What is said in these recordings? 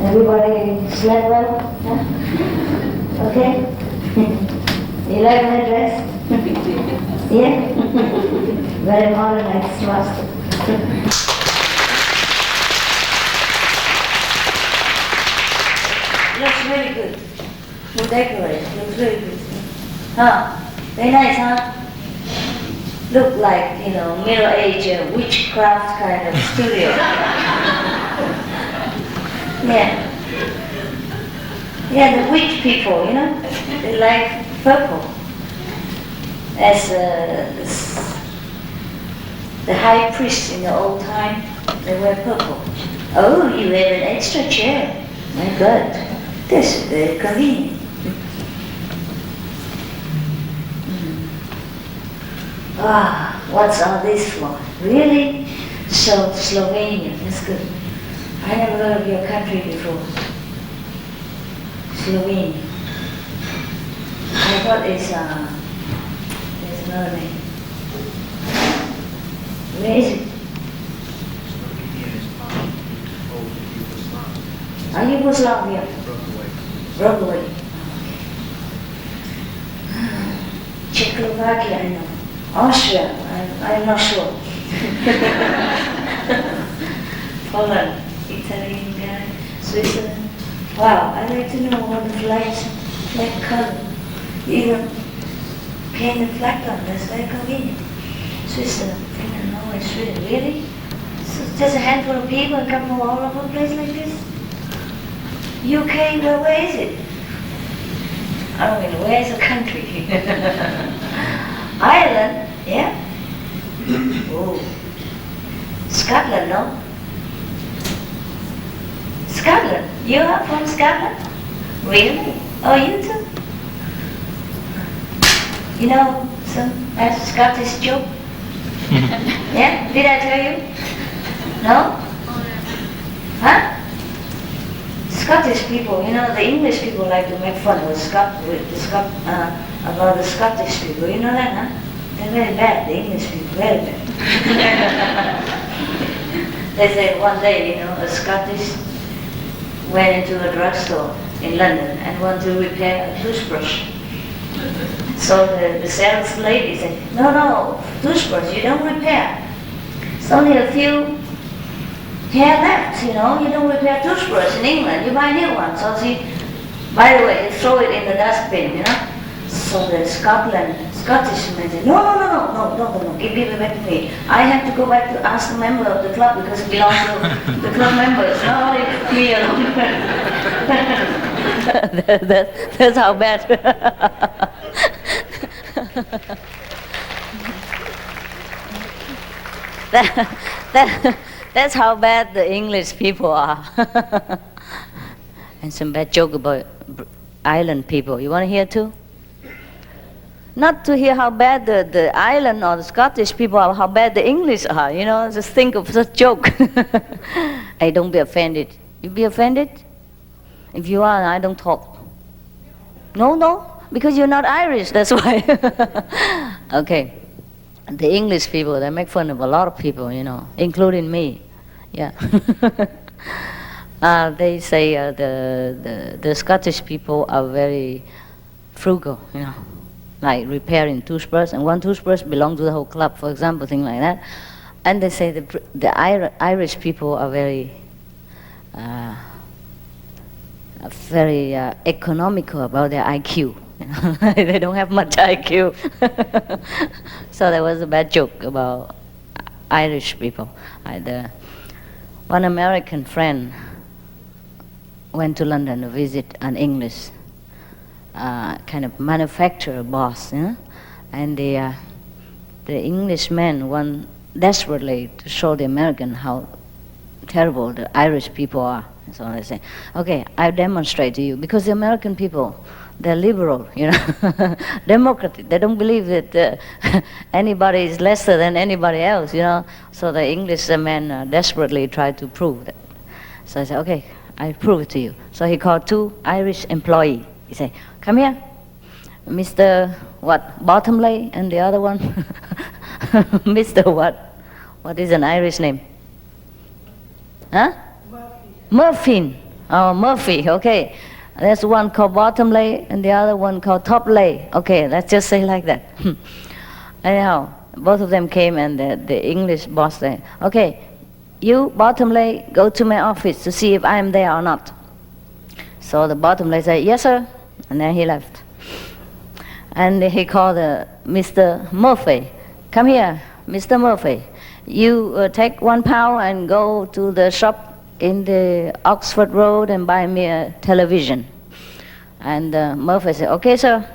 Everybody slept well? Yeah? Okay? You like my dress? Yeah? Very modern, I trust. Looks really good. Well decorated. Looks really good. Huh? Very nice, huh? Look like, middle-aged witchcraft kind of studio. Yeah. Yeah, the witch people, they like purple. As the high priest in the old time, they wear purple. Oh, you have an extra chair. My God, this is very convenient. Ah, what's all this for? Really? So, Slovenia, that's good. I never heard of your country before. Slovenia. I thought there's another name. Where is it? Yugoslavia. Broke away. Czechoslovakia, I know. Austria, I'm not sure. Poland, Italy, Switzerland. Wow, I'd like to know what the flag color. You even paint the flag on, that's very convenient. Switzerland, Finland, Norway, Sweden, really? So just a handful of people and come from all over a place like this? UK, where is it? I mean, where's the country? Ireland, yeah? Oh. Scotland, no? Scotland? You are from Scotland? Really? Oh, you too? You know some Scottish joke? Yeah? Did I tell you? No? Huh? Scottish people, the English people like to make fun with about the Scottish people. You know that, huh? They're very bad, the English people, very bad. They say one day, a Scottish went into a drugstore in London and wanted to repair a toothbrush. So the sales lady said, no, toothbrush, you don't repair. It's only a few hair left, you don't repair toothbrush in England, you buy a new one. So by the way, they throw it in the dustbin, So the Scottish man said, no, give it back to me. I have to go back to ask the member of the club because it belongs to the club members, not only me alone. That's how bad. That's how bad the English people are. And some bad joke about island people. You want to hear too? Not to hear how bad the island or the Scottish people are, how bad the English are, just think of such joke. Hey, don't be offended. You be offended? If you are, I don't talk. No, because you're not Irish, that's why. Okay. The English people, they make fun of a lot of people, including me. Yeah. They say the Scottish people are very frugal, like repairing toothbrush, and one toothbrush belongs to the whole club, for example, things like that. And they say the Irish people are very economical about their IQ. They don't have much IQ. So there was a bad joke about Irish people. One American friend went to London to visit an English kind of manufacturer boss, and the Englishman wanted desperately to show the American how terrible the Irish people are. So they say, okay, I'll demonstrate to you, because the American people, they're liberal, democratic. They don't believe that anybody is lesser than anybody else, So the Englishman desperately tried to prove that. So I said, okay, I'll prove it to you. So he called two Irish employees. He said, come here, Mr. Bottomley, and the other one, Mr. What is an Irish name? Huh? Muffin. Oh, Murphy, okay. There's one called bottom lay and the other one called top lay. Okay, let's just say like that. Anyhow, both of them came and the English boss said, okay, you, bottom lay, go to my office to see if I'm there or not. So the bottom lay said, yes, sir. And then he left. And he called Mr. Murphy. Come here, Mr. Murphy. You take £1 and go to the shop in the Oxford Road and buy me a television. And Murphy said, okay, sir.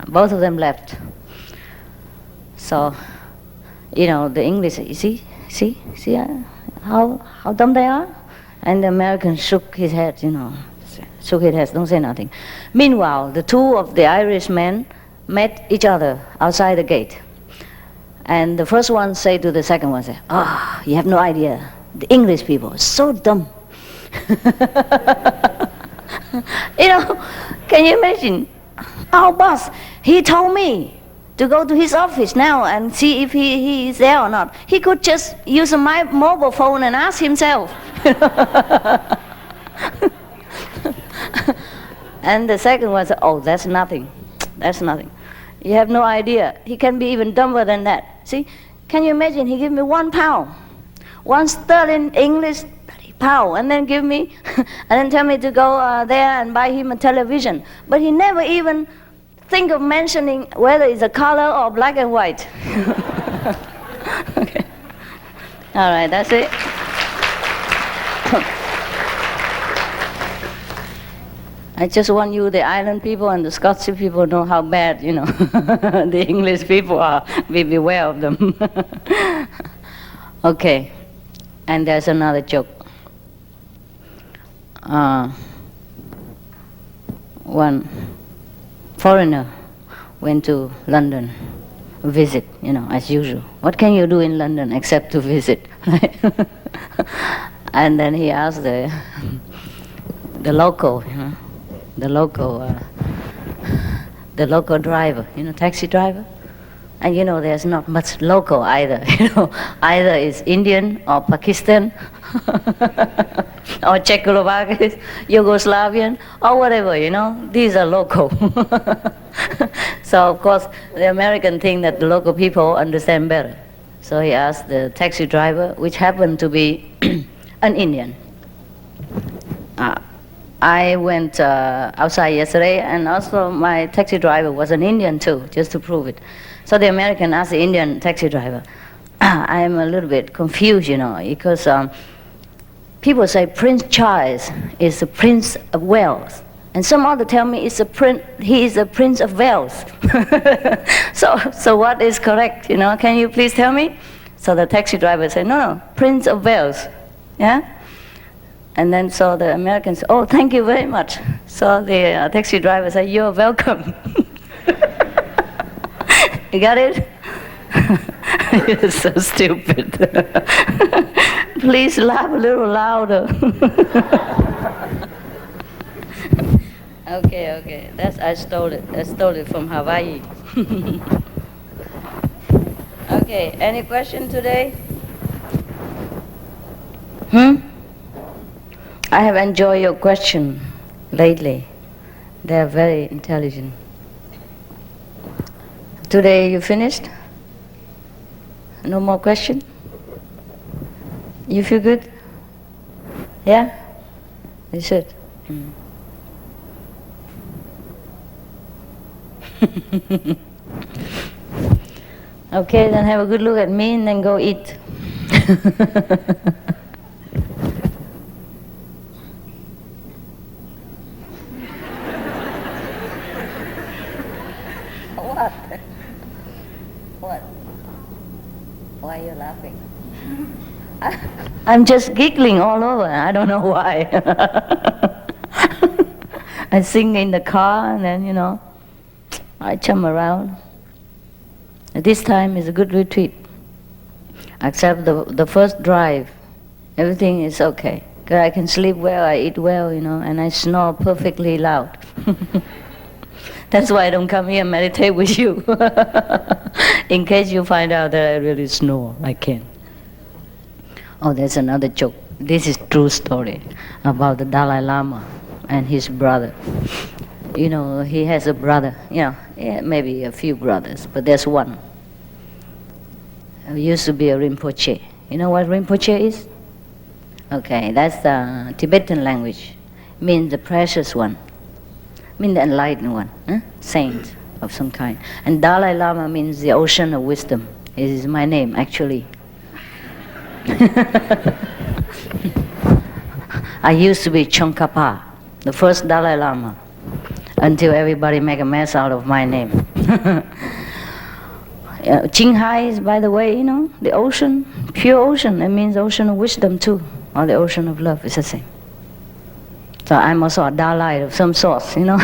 Both of them left. So, you know, the English, see how dumb they are? And the American shook his head, shook his head, don't say nothing. Meanwhile, the two of the Irishmen met each other outside the gate. And the first one said to the second one, you have no idea. The English people are so dumb. Can you imagine? Our boss, he told me to go to his office now and see if he is there or not. He could just use my mobile phone and ask himself. And the second one said, oh, that's nothing. That's nothing. You have no idea. He can be even dumber than that. See, can you imagine? He gave me £1, 1 sterling English £30, and then give me, and then tell me to go there and buy him a television. But he never even think of mentioning whether it's a color or black and white. Okay. All right, that's it. I just want you, the island people and the Scottish people, know how bad, the English people are. Be beware of them. Okay, and there's another joke. One foreigner went to London, visit, as usual. What can you do in London except to visit, right? And then he asked the local, the local driver, taxi driver. And there's not much local either, either it's Indian or Pakistan or Czechoslovakian, Yugoslavian or whatever, these are local. So of course the American think that the local people understand better. So he asked the taxi driver, which happened to be an Indian. I went outside yesterday, and also my taxi driver was an Indian too, just to prove it. So the American asked the Indian taxi driver, I'm a little bit confused, because people say Prince Charles is the Prince of Wales, and some other tell me he is the Prince of Wales. So what is correct, can you please tell me? So the taxi driver said, no, Prince of Wales, yeah? And then so the Americans said, oh, thank you very much. So the taxi driver said, you're welcome. You got it? You're so stupid. Please laugh a little louder. Okay. I stole it. I stole it from Hawaii. Okay, any question today? I have enjoyed your question lately. They are very intelligent. Today you finished? No more question? You feel good? Yeah? You should. Okay, then have a good look at me and then go eat. What? Why are you laughing? I'm just giggling all over. I don't know why. I sing in the car and then, I chum around. This time is a good retreat. Except the first drive, everything is okay. 'Cause I can sleep well, I eat well, and I snore perfectly loud. That's why I don't come here and meditate with you. In case you find out that I really snore, I can. Oh, there's another joke. This is true story about the Dalai Lama and his brother. You know, he has a brother, yeah, maybe a few brothers, but there's one who used to be a Rinpoche. You know what Rinpoche is? Okay, that's the Tibetan language. Means the precious one, means the enlightened one, saint of some kind. And Dalai Lama means the ocean of wisdom. It is my name, actually. I used to be Tsongkhapa, the first Dalai Lama, until everybody make a mess out of my name. Qinghai is, by the way, you know, the ocean, pure ocean. It means ocean of wisdom too, or the ocean of love. It's the same. So I'm also a Dalai of some sort, you know.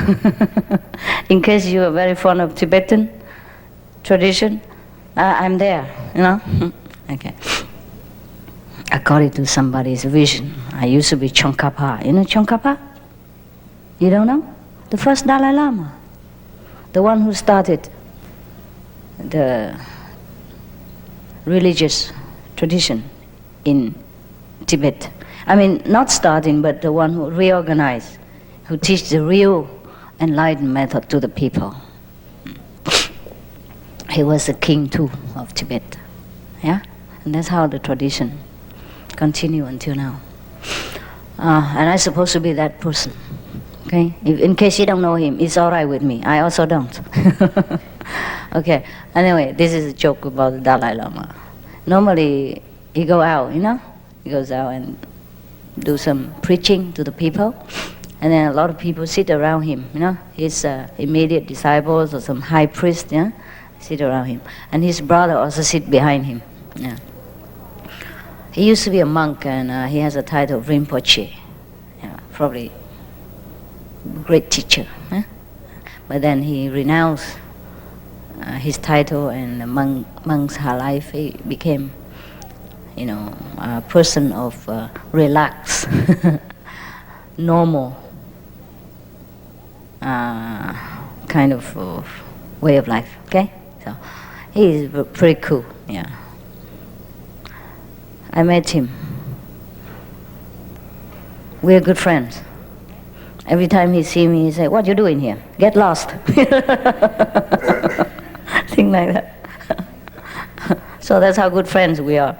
In case you are very fond of Tibetan tradition, I'm there, you know. Okay. According to somebody's vision, I used to be Tsongkhapa. You know Tsongkhapa? You don't know? The first Dalai Lama, the one who started the religious tradition in Tibet. I mean, not starting, but the one who reorganized, who teach the real enlightened method to the people. He was the king too of Tibet, yeah? And that's how the tradition continue until now. And I'm supposed to be that person, okay? In case you don't know him, it's all right with me. I also don't. Okay, anyway, this is a joke about the Dalai Lama. Normally, he go out, you know? He goes out and do some preaching to the people, and then a lot of people sit around him, you know? His immediate disciples or some high priest, yeah? Sit around him. And his brother also sit behind him, yeah. He used to be a monk, and he has a title of Rinpoche, yeah, probably great teacher. Eh? But then he renounced his title, and amongst her life he became, you know, a person of relaxed, normal kind of way of life. Okay, so he is pretty cool. Yeah. I met him. We're good friends. Every time he see me, he say, "What you doing here? Get lost." Thing like that. So that's how good friends we are.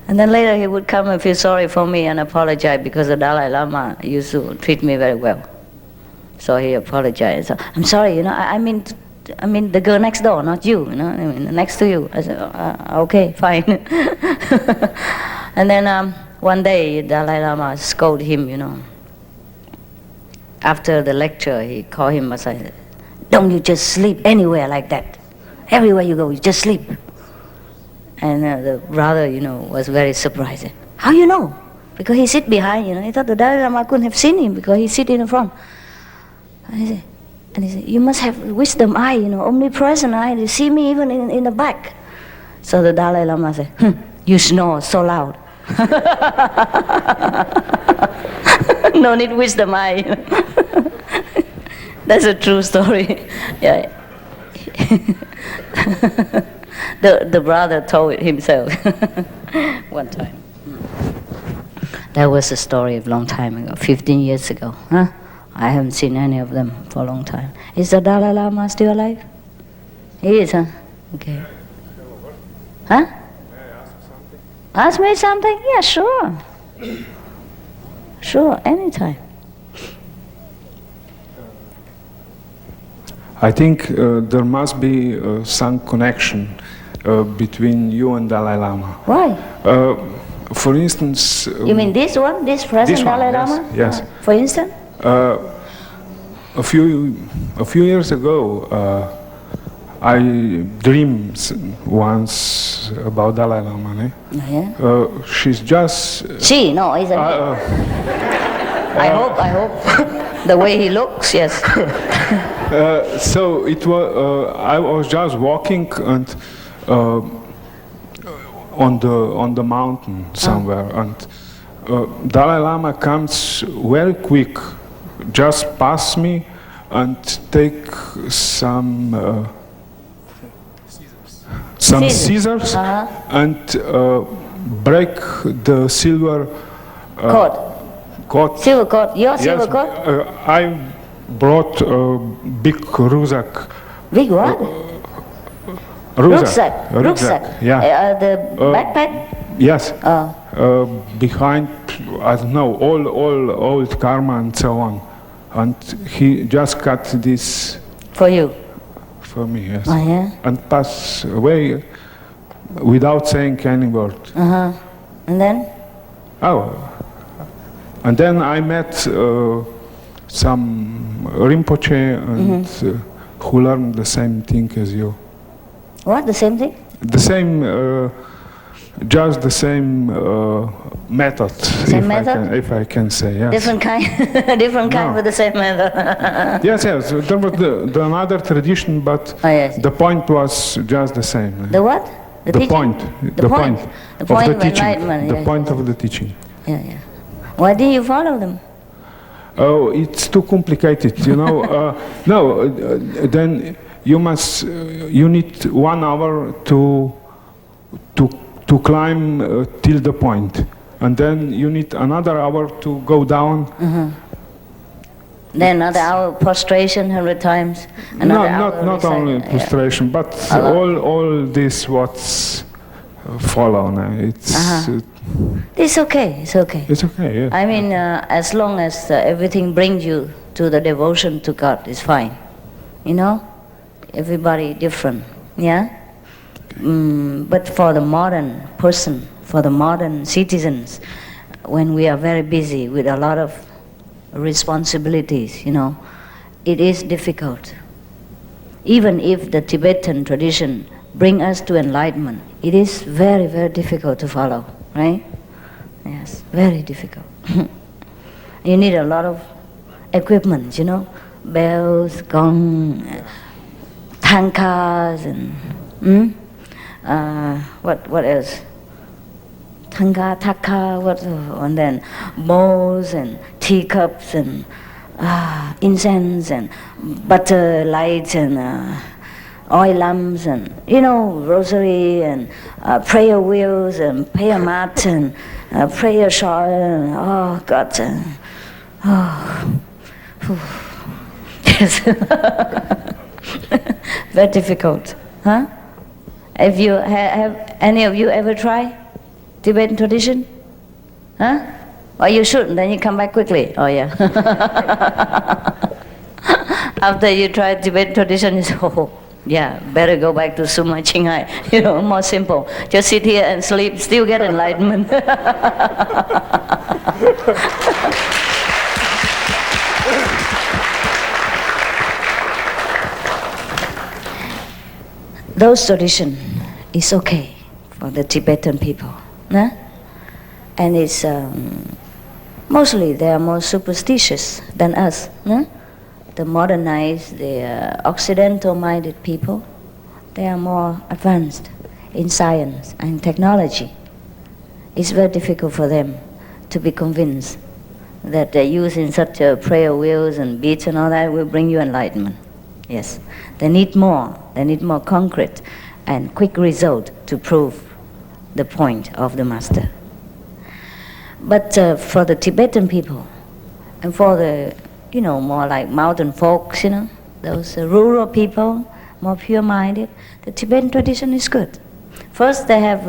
And then later he would come and feel sorry for me and apologize because the Dalai Lama used to treat me very well. So he apologized. So, "I'm sorry, you know, I mean the girl next door, not you, you know, I mean, next to you." I said, "Okay, fine." And then one day Dalai Lama scolded him, you know. After the lecture, he called him aside. "Don't you just sleep anywhere like that? Everywhere you go, you just sleep." And the brother, you know, was very surprised. "How you know?" Because he sit behind, you know. He thought the Dalai Lama couldn't have seen him because he sit in the front. And he said, "You must have wisdom eye, you know, omnipresent eye. You see me even in the back." So the Dalai Lama said, "You snore so loud." No need wisdom eye. That's a true story. Yeah. The brother told it himself one time. That was a story of a long time ago, 15 years ago. Huh? I haven't seen any of them for a long time. Is the Dalai Lama still alive? He is, huh? Okay. Huh? May I ask you something? Ask me something? Yeah, sure. Sure, anytime. I think there must be some connection between you and Dalai Lama. Why? For instance... You mean this one? This present this one, Dalai yes, Lama? yes. For instance? A few years ago, I dreamed once about Dalai Lama. Eh? Yeah. She's just... She? No, isn't it? I hope. The way he looks, yes. So it was. I was just walking and on the mountain somewhere, and Dalai Lama comes very quick, just pass me and take some scissors and break the silver cord. Silver cord. Your Yes, silver cord? I brought a big rucksack. Big what? Rucksack. Yeah. The backpack? Yes. Oh. Behind, I don't know, all old karma and so on. And he just cut this For you? for me, yes. Oh, yeah? And pass away without saying any word. Uh-huh. And then? Oh. And then I met some Rinpoche and who learned the same thing as you. What? The same thing? The same, just the same method, Same method? if I can say, yes. Different kind? Different kind No. with the same method? Yes, there was the another tradition, but Oh, yes. the point was just the same. The what? The teaching? point. The point. The point of of the teaching. enlightenment, The yes. point of the teaching. Yeah, yeah. Why did you follow them? Oh, it's too complicated, you know. No, then you must. You need 1 hour to climb till the point, and then you need another hour to go down. Then another hour prostration 100 times. No, Another hour not only recite- prostration, but A lot. all this what's follow. Now. It's okay, it's okay. It's okay. Yeah. I mean, as long as everything brings you to the devotion to God, it's fine. You know? Everybody different, yeah? But for the modern person, for the modern citizens, when we are very busy with a lot of responsibilities, you know, it is difficult. Even if the Tibetan tradition bring us to enlightenment, it is very, very difficult to follow, right? Yes, very difficult. You need a lot of equipment, you know, bells, gong, tankas, and what else? Tanga, taka, and then bowls and teacups and incense and butter lights and oil lamps and, you know, rosary and prayer wheels and prayer mat and prayer shawl and, oh God, yes. Very difficult, huh? Have you have any of you ever tried Tibetan tradition? Huh? Well, you shouldn't, then you come back quickly. Oh yeah. After you try Tibetan tradition, you say, oh, yeah, better go back to Suma Chinghai. You know, more simple. Just sit here and sleep, still get enlightenment. Those tradition is okay for the Tibetan people, nah? And it's mostly they are more superstitious than us, nah? The modernized, the Occidental-minded people, they are more advanced in science and technology. It's very difficult for them to be convinced that using such prayer wheels and beads and all that will bring you enlightenment. Yes, they need more. They need more concrete and quick result to prove the point of the master. But for the Tibetan people and for the, you know, more like mountain folks, you know, those rural people, more pure-minded, the Tibetan tradition is good. First, they have,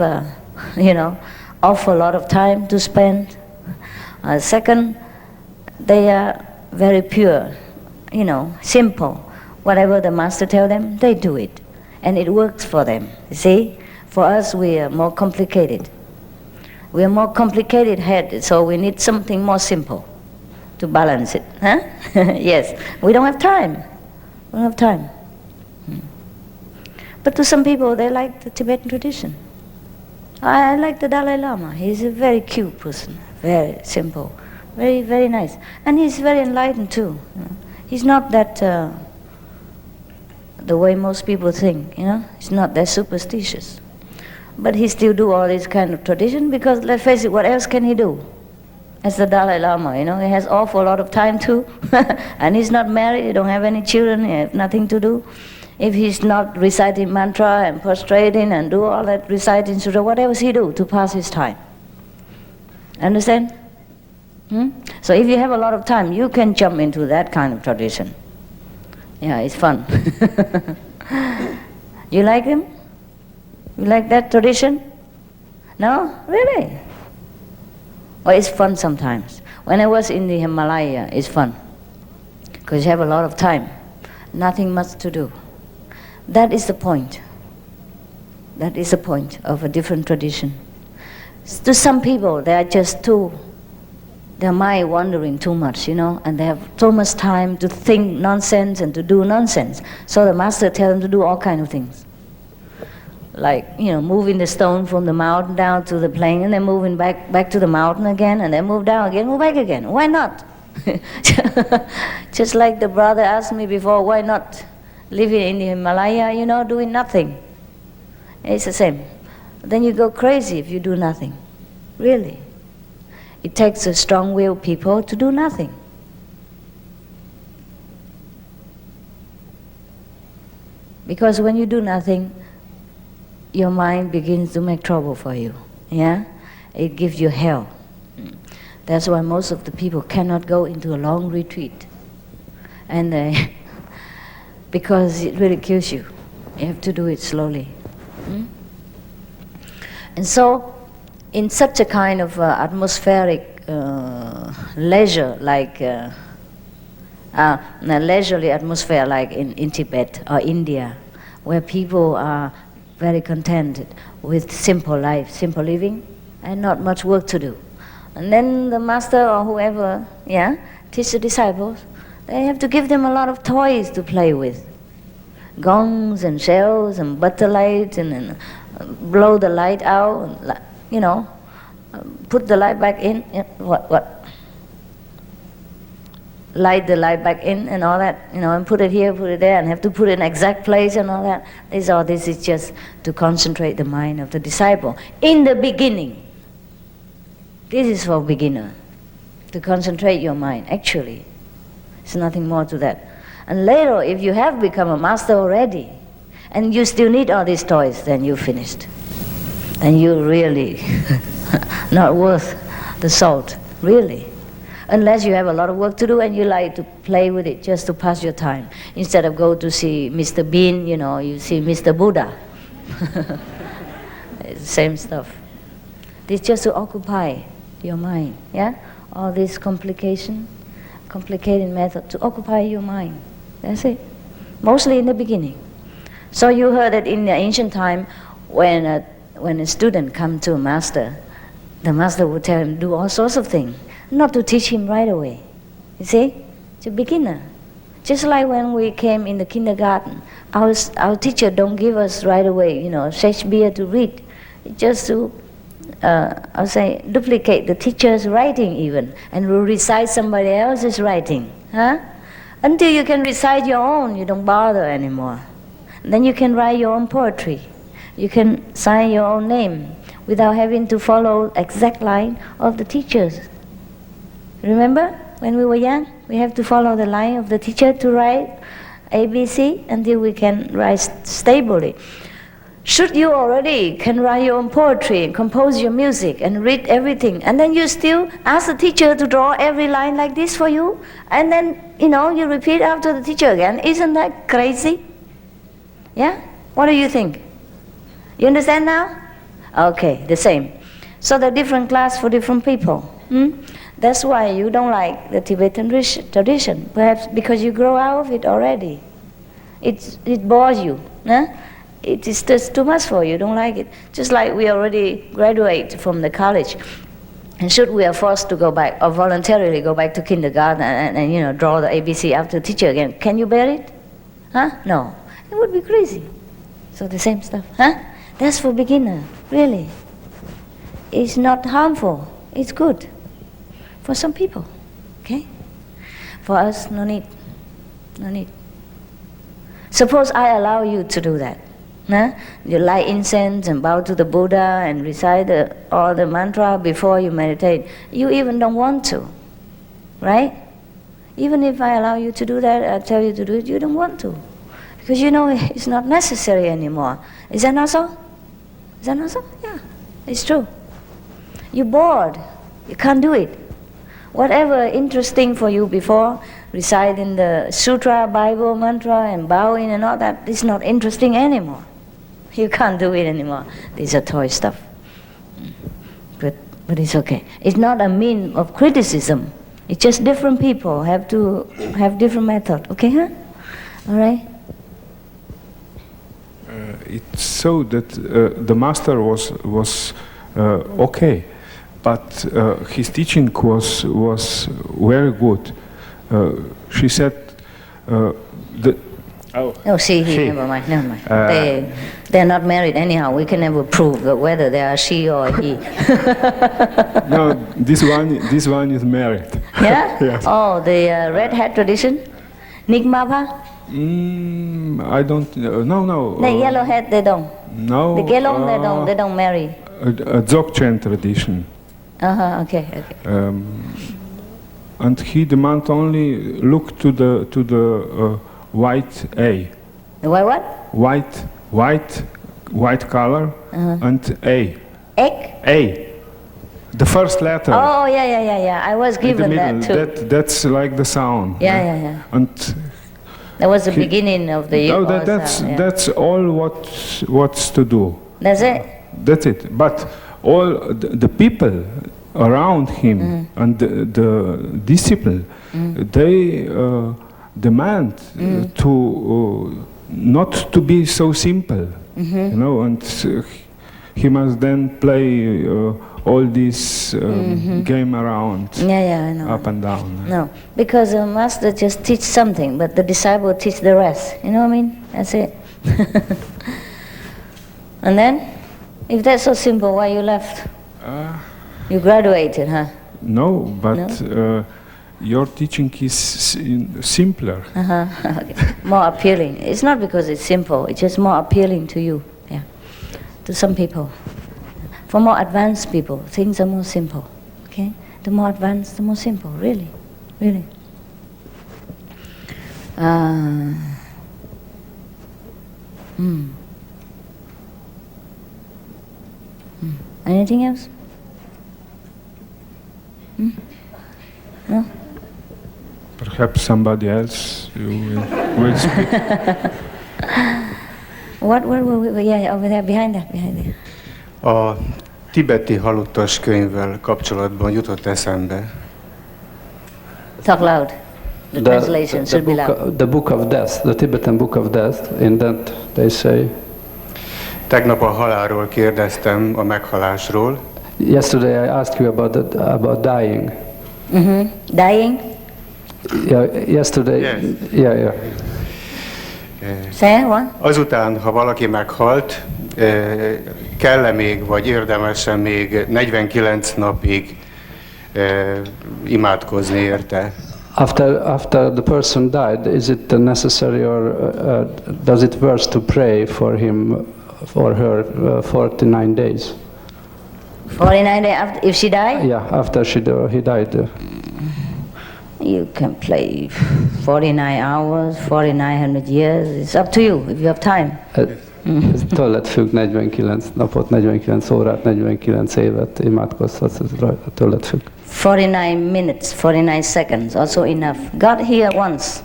you know, awful lot of time to spend. Second, they are very pure, you know, simple. Whatever the master tells them, they do it. And it works for them, you see? For us, we are more complicated. We are more complicated head, so we need something more simple to balance it, huh? Yes, we don't have time. We don't have time. But to some people, they like the Tibetan tradition. I like the Dalai Lama. He's a very cute person, very simple, very, very nice. And he's very enlightened too. You know? He's not that, the way most people think, you know? He's not that superstitious. But he still do all this kind of tradition because, let's face it, what else can he do? As the Dalai Lama, you know, he has awful lot of time too. And he's not married, he don't have any children, he has nothing to do. If he's not reciting mantra and prostrating and do all that reciting sutra, what else he do to pass his time? Understand? So if you have a lot of time, you can jump into that kind of tradition. Yeah, it's fun. You like him? You like that tradition? No? Really? Well, it's fun sometimes. When I was in the Himalaya, it's fun. Because you have a lot of time. Nothing much to do. That is the point. That is the point of a different tradition. To some people, they are just their mind wandering too much, and they have so much time to think nonsense and to do nonsense. So the master tells them to do all kinds of things. Like, moving the stone from the mountain down to the plain, and then moving back to the mountain again, and then move down again, move back again. Why not? Just like the brother asked me before, why not living in the Himalaya, doing nothing? It's the same. Then you go crazy if you do nothing. Really. It takes a strong-willed people to do nothing. Because when you do nothing, your mind begins to make trouble for you. Yeah? It gives you hell. That's why most of the people cannot go into a long retreat. And because it really kills you. You have to do it slowly. And so, in such a kind of atmospheric leisure, like a leisurely atmosphere like in Tibet or India, where people are very contented with simple life, simple living, and not much work to do. And then the master or whoever, teach the disciples, they have to give them a lot of toys to play with. Gongs and shells and butter lights and blow the light out, put the light back in, light the light back in and all that, and put it here, put it there, and have to put it in exact place and all that. This is just to concentrate the mind of the disciple. In the beginning, this is for beginner, to concentrate your mind, actually. There's nothing more to that. And later, if you have become a master already, and you still need all these toys, then you're finished. And you're really not worth the salt, really. Unless you have a lot of work to do and you like to play with it just to pass your time. Instead of go to see Mr. Bean, you see Mr. Buddha. It's the same stuff. It's just to occupy your mind, all this complicated method to occupy your mind. That's it. Mostly in the beginning. So you heard that in the ancient time, when a student comes to a master, the master would tell him do all sorts of things, not to teach him right away. You see? It's a beginner. Just like when we came in the kindergarten, our teacher don't give us right away, Shakespeare to read. It's just to, duplicate the teacher's writing even, and will recite somebody else's writing. Until you can recite your own, you don't bother anymore. Then you can write your own poetry. You can sign your own name without having to follow exact line of the teachers. Remember when we were young? We have to follow the line of the teacher to write ABC until we can write stably. Should you already can write your own poetry and compose your music and read everything, and then you still ask the teacher to draw every line like this for you, and then you repeat after the teacher again, isn't that crazy? Yeah? What do you think? You understand now? Okay, the same. So the different class for different people. That's why you don't like the Tibetan tradition, perhaps because you grow out of it already. It bores you. It is just too much for you, you don't like it. Just like we already graduate from the college, and should we are forced to go back, or voluntarily go back to kindergarten and draw the ABC after the teacher again, can you bear it? No. It would be crazy. So the same stuff. That's for beginner, really. It's not harmful, it's good. For some people, okay? For us, no need. No need. Suppose I allow you to do that. You light incense and bow to the Buddha and recite all the mantra before you meditate. You even don't want to, right? Even if I allow you to do that, I tell you to do it, you don't want to. Because you know it's not necessary anymore. Is that not so? Is that not so? Yeah, it's true. You're bored. You can't do it. Whatever interesting for you before, reciting the sutra, Bible, mantra, and bowing and all that, is not interesting anymore. You can't do it anymore. These are toy stuff. But it's okay. It's not a mean of criticism. It's just different people have to have different method. Okay, huh? All right? It's so that the master was okay, but his teaching was very good. She said that. Oh, she. Never mind. They're not married anyhow. We can never prove whether they are she or he. No, this one is married. Yeah. Yes. Oh, the red hat tradition, Nigmapa. I don't. No. The yellow hat they don't. No. The Gelong they don't marry. A Dzogchen tradition. Okay. And he demand only look to the white A. The what? White color and A. Egg? A. The first letter. Oh yeah. I was given that too. That's like the sound. Yeah. And that was the beginning of the. No, that's all what's to do. That's it. That's it. But all the people around him and the disciple, they demand to not to be so simple, you know, and he must then play all this game around, Yeah, I know. up and down. No, because the master just teach something, but the disciple teach the rest. You know what I mean? That's it. And then, if that's so simple, why you left? You graduated, huh? No, but your teaching is simpler. Okay. More appealing. It's not because it's simple, it's just more appealing to you, yeah. To some people. For more advanced people, things are more simple, okay? The more advanced, the more simple, really. Anything else? No? Perhaps somebody else will speak. What were we? Yeah, over there, behind there. A tibeti halottas könyvvel kapcsolatban jutott eszembe. Talk loud. The translation should be loud. The Book of Death, the Tibetan Book of Death, in that they say. Tegnap a halálról kérdeztem, a meghalásról. Yesterday I asked you about dying. Dying? Yeah, yesterday. Yes. Yeah. Say what? Azután, ha valaki meghalt, kell-e még, vagy érdemes-e még 49 napig imádkozni érte? After the person died, is it necessary or does it worth to pray for him or her 49 days? 49 days after, if she died? Yeah, after he died. You can play 49 hours, 4900 years. It's up to you if you have time. Ez tőled függ, 49 napot, 49 órát, 49 évet imádkozhatsz, ez tőled függ. 49 minutes, 49 seconds, also enough. God here once.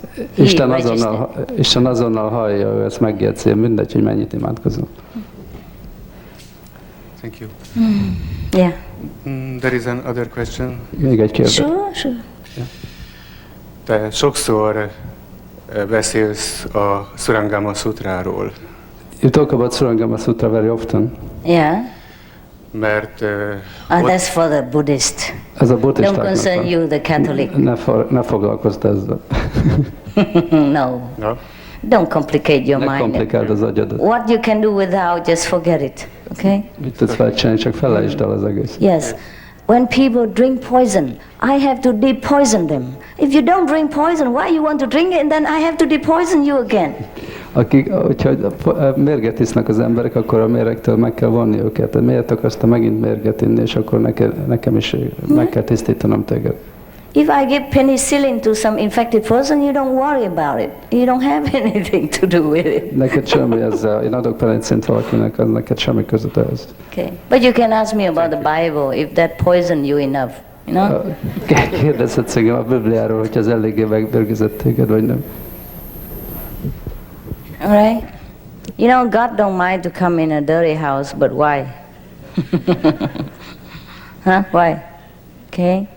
Isten azonnal hallja, ő ezt megjegyzi, mindegy, hogy mennyit imádkozunk. Thank you. Yeah. There is another question. Még egy kérdés. Sure. Te sokszor beszélsz a Surangama Sutráról. You talk about Surangama Sutra very often. Yeah. Mert That's for the Buddhist. Ez a buddhistáknak Don't concern you, the Catholic. Ne foglalkozz ezzel. No. Don't complicate your Ne mind. komplikáld az agyadat. What you can do without, just forget it. Okay? Mit tudsz felcsinálni, csak felejtsd el az egész. Yes. When people drink poison, I have to depoison them. If you don't drink poison, why you want to drink it, and then I have to depoison you again? Hogyha mérget isznak az emberek, akkor a méregtől meg kell vonni őket. Miért akarsz te megint mérget inni, és akkor nekem is meg kell tisztítanom téged. If I give penicillin to some infected person, you don't worry about it. You don't have anything to do with it. Neked semmi ezzel, én adok penicillint valakinek, az neked semmi között ehhez. Okay. But you can ask me about the Bible, if that poisoned you enough, you know? Kérdezhetsz engem a Bibliáról, hogy az eléggé megbörgözött téged, vagy nem. All right? You know, God don't mind to come in a dirty house, but why? Huh? Why? Okay?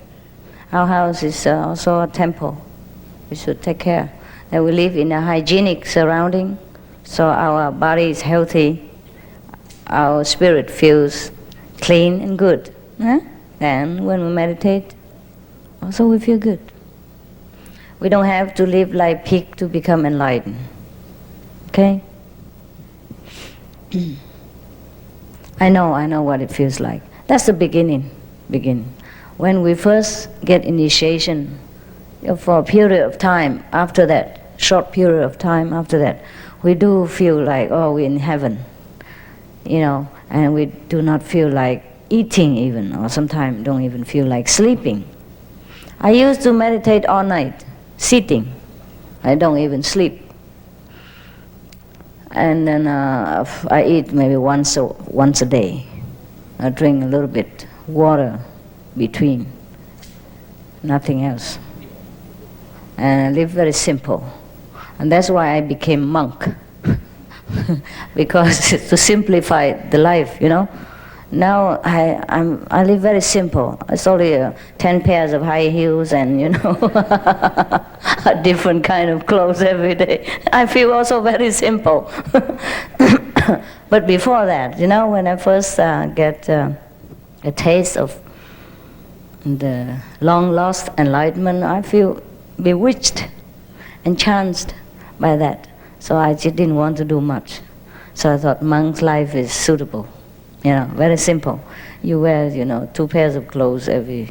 Our house is also a temple. We should take care that we live in a hygienic surrounding, so our body is healthy, our spirit feels clean and good. Huh? And when we meditate, also we feel good. We don't have to live like pig to become enlightened. Okay? I know what it feels like. That's the beginning. When we first get initiation, for a period of time after that, short period of time after that, we do feel like, oh, we're in heaven, you know, and we do not feel like eating even, or sometimes don't even feel like sleeping. I used to meditate all night, sitting. I don't even sleep. And then I eat maybe once a day. I drink a little bit water between, nothing else. And I live very simple. And that's why I became monk. Because to simplify the life, you know. Now I live very simple. It's only 10 pairs of high heels and, you know, a different kind of clothes every day. I feel also very simple. But before that, you know, when I first get a taste of the long-lost enlightenment, I feel bewitched, enchanted by that. So I just didn't want to do much. So I thought monk's life is suitable. You know, very simple. You wear, you know, 2 pairs of clothes you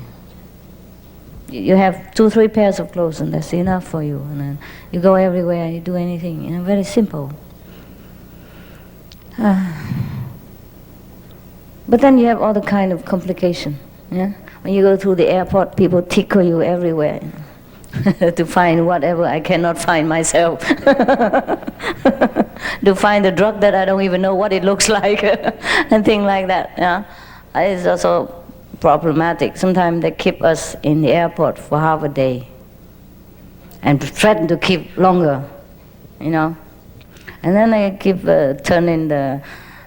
have 2-3 pairs of clothes and that's enough for you. And then you go everywhere, you do anything, you know, very simple. But then you have all the kind of complication, yeah? When you go through the airport, people tickle you everywhere, you know, to find whatever I cannot find myself. To find a drug that I don't even know what it looks like, and things like that. Yeah, it's also problematic. Sometimes they keep us in the airport for half a day, and threaten to keep longer, you know. And then they keep turning the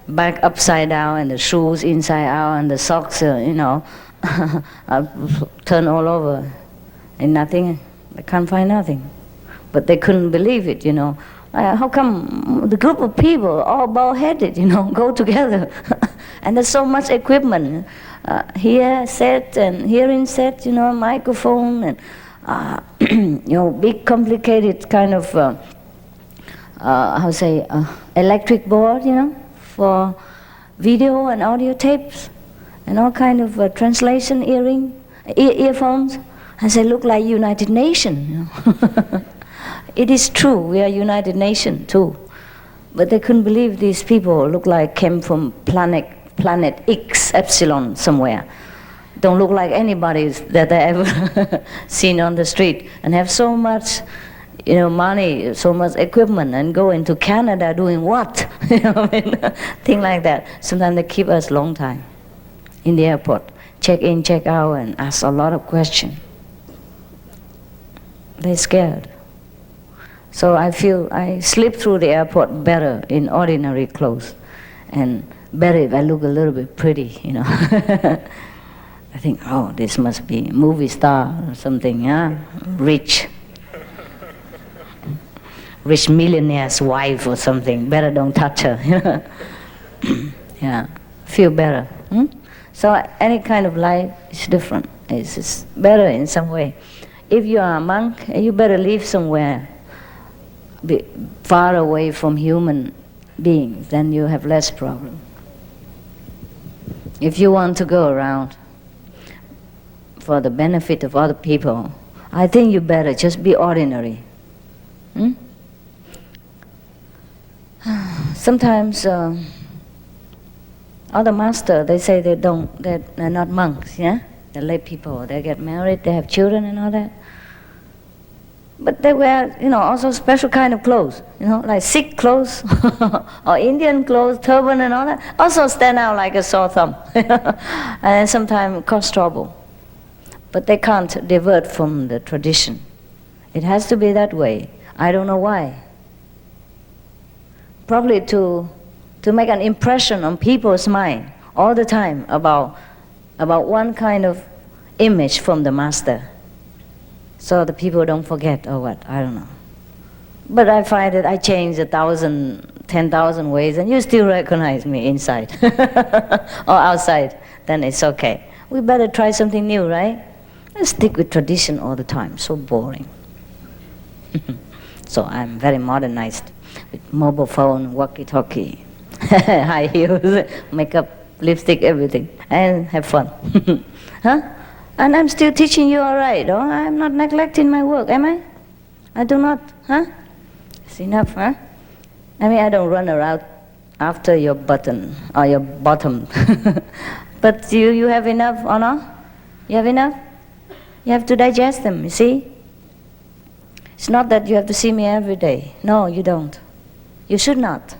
bag upside down, and the shoes inside out, and the socks, you know, turn all over, and nothing. They can't find nothing. But they couldn't believe it, you know. How come the group of people, all bald-headed, you know, go together? And there's so much equipment. Here set and hearing set, you know, microphone and, you know, big complicated kind of, electric board, you know, for video and audio tapes and all kind of translation earphones. And they look like United Nations, you know. It is true, we are United Nations too. But they couldn't believe these people look like came from planet X, Epsilon somewhere. Don't look like anybody that I ever seen on the street, and have so much, you know, money, so much equipment, and go into Canada doing what? You know what I mean? Things like that. Sometimes they keep us long time in the airport, check in, check out, and ask a lot of questions. They're scared. So I feel I slip through the airport better in ordinary clothes, and better if I look a little bit pretty, you know. I think, oh, this must be a movie star or something, yeah? Rich millionaire's wife or something. Better don't touch her. Yeah, feel better. So any kind of life is different. It's better in some way. If you are a monk, you better live somewhere far away from human beings, then you have less problem. If you want to go around for the benefit of other people, I think you better just be ordinary. Sometimes other masters, they say they're not monks, yeah? The lay people, they get married, they have children and all that. But they wear, also special kind of clothes, like Sikh clothes or Indian clothes, turban and all that. Also stand out like a sore thumb, and sometimes cause trouble. But they can't divert from the tradition. It has to be that way. I don't know why. Probably to make an impression on people's mind all the time about one kind of image from the master, so the people don't forget or what, I don't know. But I find that I change 1,000, 10,000 ways and you still recognize me inside or outside, then it's okay. We better try something new, right? Let's stick with tradition all the time, so boring. So I'm very modernized with mobile phone, walkie-talkie, high heels, makeup, lipstick, everything, and have fun. Huh? And I'm still teaching you all right, oh? I'm not neglecting my work, am I? I do not, huh? It's enough, huh? I mean, I don't run around after your button or your bottom. But you have enough or not? You have enough? You have to digest them, you see? It's not that you have to see me every day. No, you don't. You should not.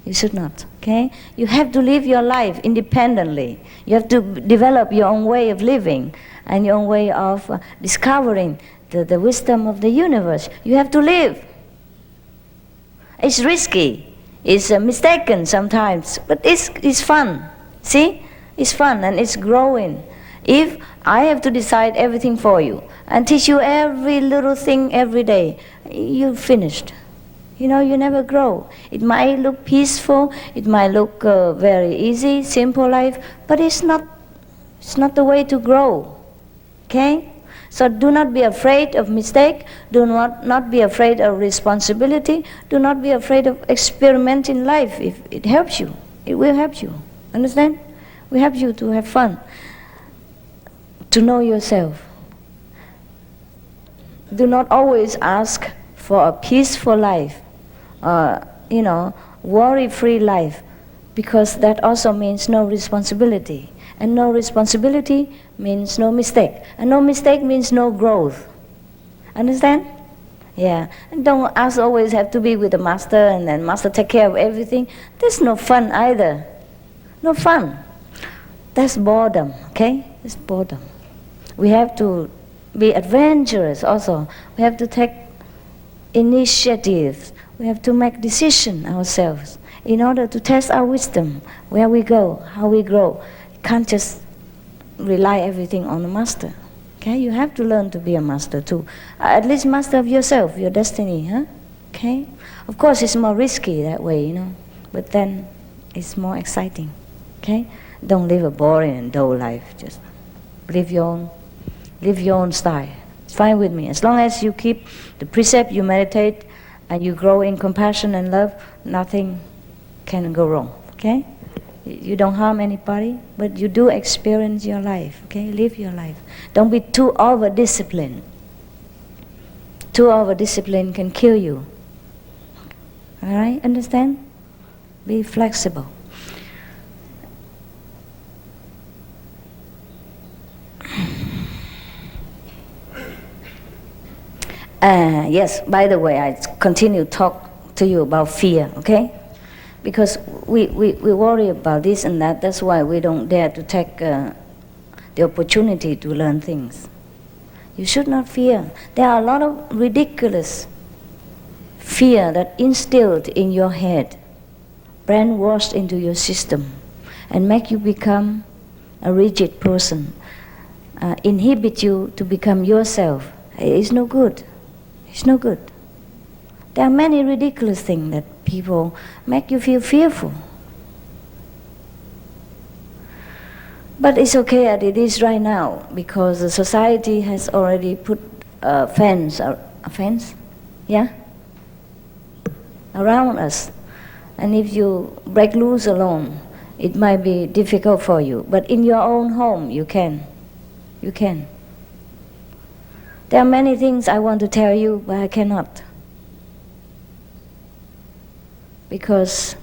You should not, okay? You have to live your life independently. You have to develop your own way of living and your own way of discovering the wisdom of the universe. You have to live. It's risky. It's mistaken sometimes, but it's fun. See? It's fun and it's growing. If I have to decide everything for you and teach you every little thing every day, you're finished. You never grow. It might look peaceful, it might look very easy, simple life, but it's not the way to grow. Okay? So do not be afraid of mistake, do not be afraid of responsibility, do not be afraid of experimenting life. If it helps you, it will help you. Understand? It will help you to have fun, to know yourself. Do not always ask for a peaceful life, worry-free life, because that also means no responsibility. And no responsibility means no mistake. And no mistake means no growth. Understand? Yeah. And don't always have to be with the master and then master take care of everything. That's no fun either. No fun. That's boredom, okay? It's boredom. We have to be adventurous also. We have to take initiatives. We have to make decisions ourselves in order to test our wisdom, where we go, how we grow. You can't just rely everything on the master. Okay? You have to learn to be a master too. At least master of yourself, your destiny, huh? Okay? Of course it's more risky that way, but then it's more exciting. Okay? Don't live a boring and dull life. Just live your own style. It's fine with me. As long as you keep the precept, you meditate, and you grow in compassion and love, nothing can go wrong, okay? You don't harm anybody, but you do experience your life, okay? Live your life. Don't be too over-disciplined. Too over-disciplined can kill you. All right? Understand? Be flexible. Yes, by the way, I continue to talk to you about fear, okay? Because we worry about this and that, that's why we don't dare to take the opportunity to learn things. You should not fear. There are a lot of ridiculous fear that instilled in your head, brainwashed into your system, and make you become a rigid person, inhibit you to become yourself. It's no good. It's no good. There are many ridiculous things that people make you feel fearful. But it's okay as it is right now, because the society has already put a fence, yeah, around us. And if you break loose alone, it might be difficult for you. But in your own home, you can. You can. There are many things I want to tell you, but I cannot. Because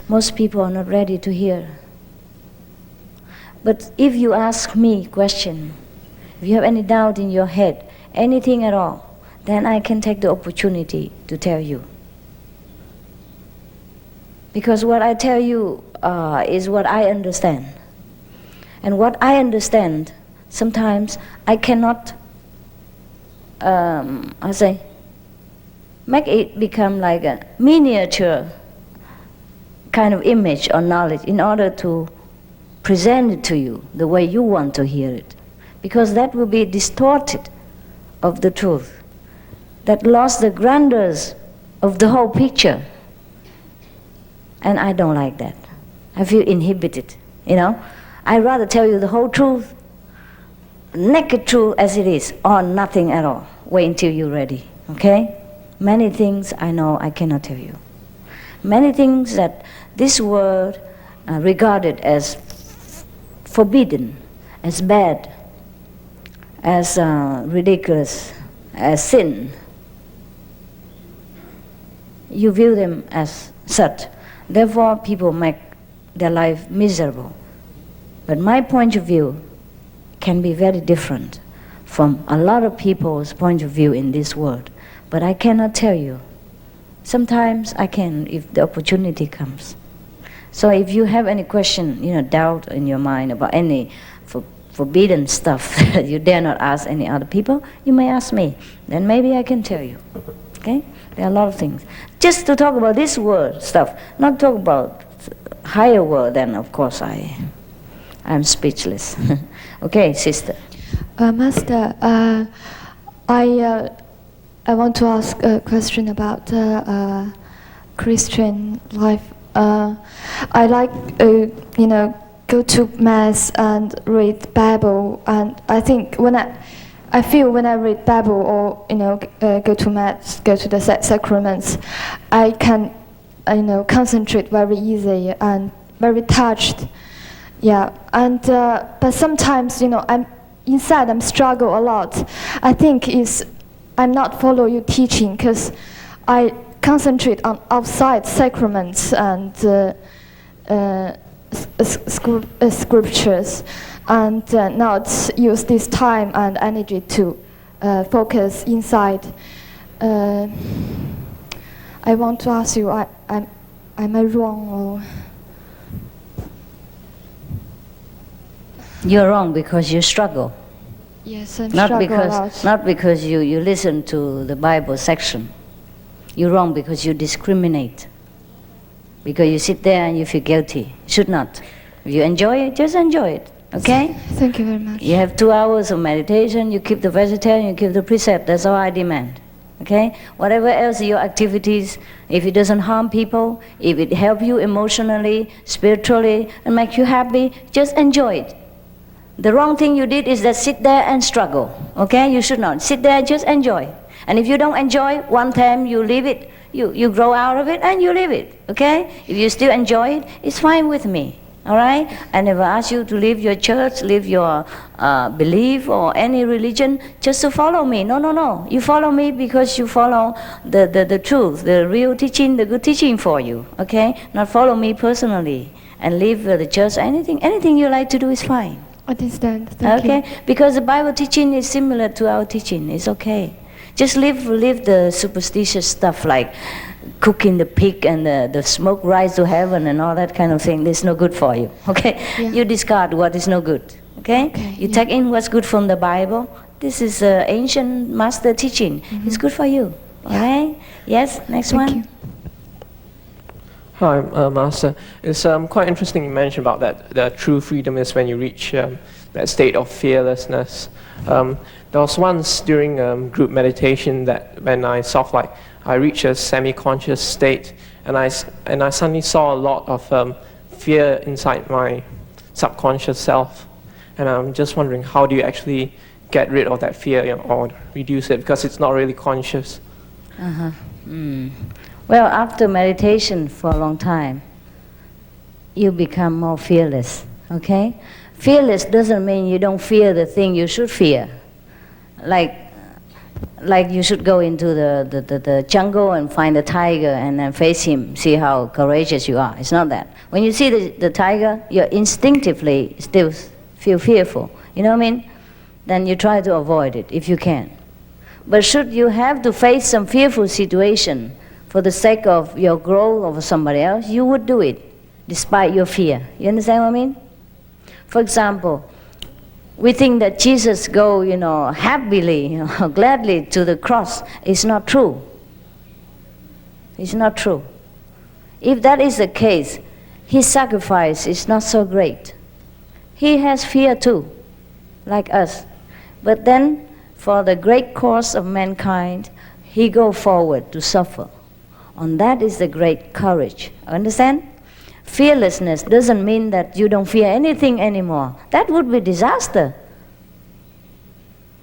most people are not ready to hear. But if you ask me question, if you have any doubt in your head, anything at all, then I can take the opportunity to tell you. Because what I tell you is what I understand. And what I understand, sometimes I cannot, make it become like a miniature kind of image or knowledge in order to present it to you the way you want to hear it. Because that will be distorted of the truth. That lost the grandeur of the whole picture. And I don't like that. I feel inhibited, I'd rather tell you the whole truth, naked truth as it is, or nothing at all. Wait until you're ready, okay? Many things I know I cannot tell you. Many things that this world regarded as forbidden, as bad, as ridiculous, as sin. You view them as such. Therefore, people make their life miserable. But my point of view can be very different from a lot of people's point of view in this world. But I cannot tell you. Sometimes I can if the opportunity comes. So if you have any question, doubt in your mind about any forbidden stuff that you dare not ask any other people, you may ask me. Then maybe I can tell you. Okay? There are a lot of things. Just to talk about this world stuff, not talk about higher world, then of course I'm speechless. Okay, sister. Master, I want to ask a question about Christian life. I like, go to mass and read Bible, and I think when I read Bible or go to mass, go to the sacraments, I can concentrate very easy and very touched. Yeah, and but sometimes I'm struggle a lot. I think I'm not follow your teaching because I concentrate on outside sacraments and scriptures, and not use this time and energy to focus inside. I want to ask you, am I wrong or? You're wrong because you struggle. Yes, I'm Not struggle a because lot. not because you listen to the Bible section. You're wrong because you discriminate. Because you sit there and you feel guilty. Should not. If you enjoy it, just enjoy it. Okay? Thank you very much. You have 2 hours of meditation, you keep the vegetarian, you keep the precept. That's all I demand. Okay? Whatever else your activities, if it doesn't harm people, if it helps you emotionally, spiritually, and make you happy, just enjoy it. The wrong thing you did is that sit there and struggle. Okay? You should not. Sit there, just enjoy. And if you don't enjoy, one time you leave it, you grow out of it and you leave it. Okay? If you still enjoy it, it's fine with me. All right? I never ask you to leave your church, leave your belief or any religion just to follow me. No, no, no. You follow me because you follow the truth, the real teaching, the good teaching for you. Okay? Not follow me personally and leave the church. Anything you like to do is fine. Understand. Thank Okay? you. Because the Bible teaching is similar to our teaching. It's okay. Just leave the superstitious stuff like cooking the pig and the smoke rise to heaven and all that kind of thing. It's no good for you. Okay? Yeah. You discard what is no good. Okay? Okay, You yeah. take in what's good from the Bible. This is ancient master teaching. It's good for you. All right? Yes? Next Thank one. you. Hi, Master. It's quite interesting you mentioned about that the true freedom is when you reach that state of fearlessness. There was once during group meditation that when I I reached a semi-conscious state, and I suddenly saw a lot of fear inside my subconscious self. And I'm just wondering, how do you actually get rid of that fear or reduce it, because it's not really conscious? Well, after meditation for a long time, you become more fearless, okay? Fearless doesn't mean you don't fear the thing you should fear. Like like you should go into the jungle and find a tiger and then face him, see how courageous you are. It's not that. When you see the tiger, you instinctively still feel fearful. You know what I mean? Then you try to avoid it if you can. But should you have to face some fearful situation for the sake of your growth or somebody else, you would do it despite your fear. You understand what I mean? For example, we think that Jesus go, happily, gladly to the cross. It's not true. It's not true. If that is the case, his sacrifice is not so great. He has fear too, like us. But then, for the great cause of mankind, he go forward to suffer. And that is the great courage. Understand? Fearlessness doesn't mean that you don't fear anything anymore. That would be disaster.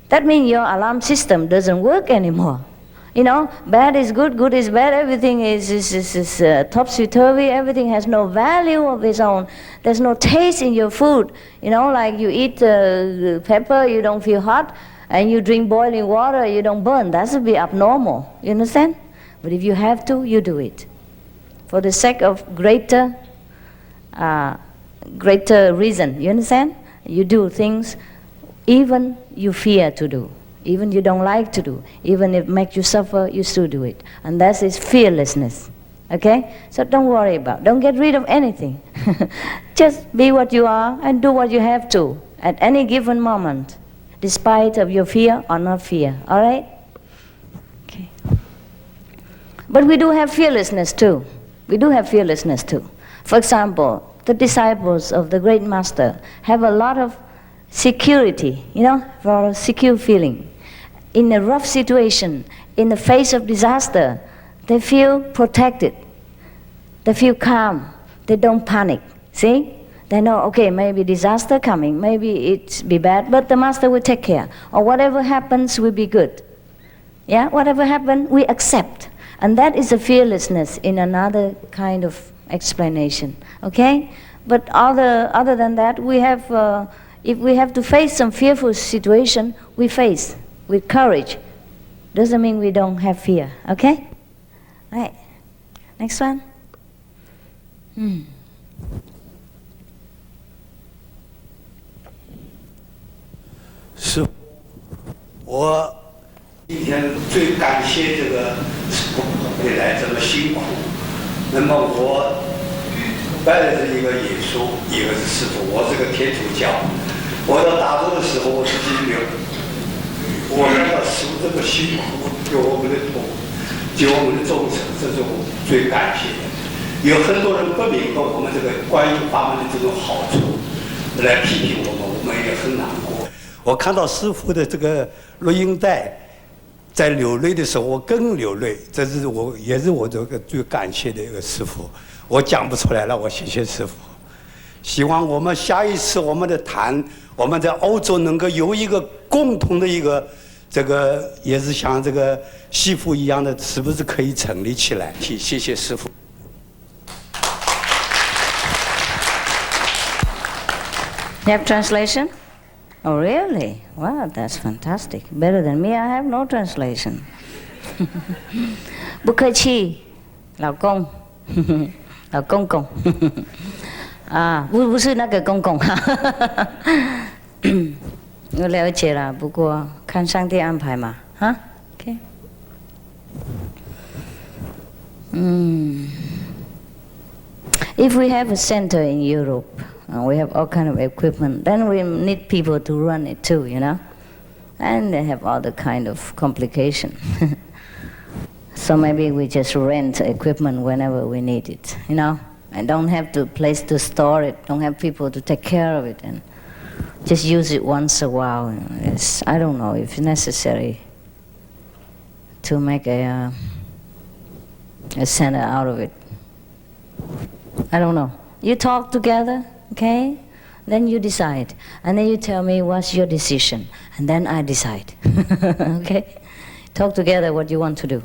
That means your alarm system doesn't work anymore. Bad is good, good is bad, everything is topsy-turvy, everything has no value of its own. There's no taste in your food. Like you eat pepper, you don't feel hot, and you drink boiling water, you don't burn. That would be abnormal. You understand? But if you have to, you do it. For the sake of greater reason. You understand? You do things even you fear to do, even you don't like to do, even if it makes you suffer, you still do it. And that is fearlessness. Okay? So don't worry don't get rid of anything. Just be what you are and do what you have to at any given moment, despite of your fear or not fear. All right? Okay. But we do have fearlessness too. We do have fearlessness too. For example, the disciples of the great master have a lot of security, for a secure feeling. In a rough situation, in the face of disaster, they feel protected. They feel calm. They don't panic. See? They know, okay, maybe disaster coming, maybe it's be bad, but the master will take care. Or whatever happens will be good. Yeah, whatever happens, we accept. And that is a fearlessness in another kind of explanation. Okay? But other than that, we have, if we have to face some fearful situation, we face with courage. Doesn't mean we don't have fear. Okay? Right. Next one. 是我今天最感谢这个师父回来这么辛苦。那么我拜的是一个耶稣，一个是师父。我是个天主教。我到大陆的时候，我是金牛。我看到师父这么辛苦，救我们的徒，救我们的众生，这是我最感谢的。有很多人不明白我们这个观音法门的这种好处，来批评我们，我们也很难过。我看到师父的这个录音带，在流泪的时候，我更流泪。这是我也是我这个最感谢的一个师父，我讲不出来了。我谢谢师父。希望我们下一次我们的谈，我们在欧洲能够有一个共同的一个这个，也是像这个西父一样的，是不是可以成立起来？谢谢师父。You have translation? Oh, really? Wow, that's fantastic. Better than me, I have no translation. 不客气，老公，老公公。啊，不是那个公公。我了解了，不过看上帝安排嘛，哈 ，OK。If we have a center in Europe. We have all kind of equipment. Then we need people to run it too, and they have all the kind of complication. So maybe we just rent equipment whenever we need it, and don't have the place to store it, don't have people to take care of it, and just use it once a while. I don't know if it's necessary to make a center out of it. I don't know. You talk together. Okay? Then you decide. And then you tell me what's your decision. And then I decide. Okay? Talk together what you want to do.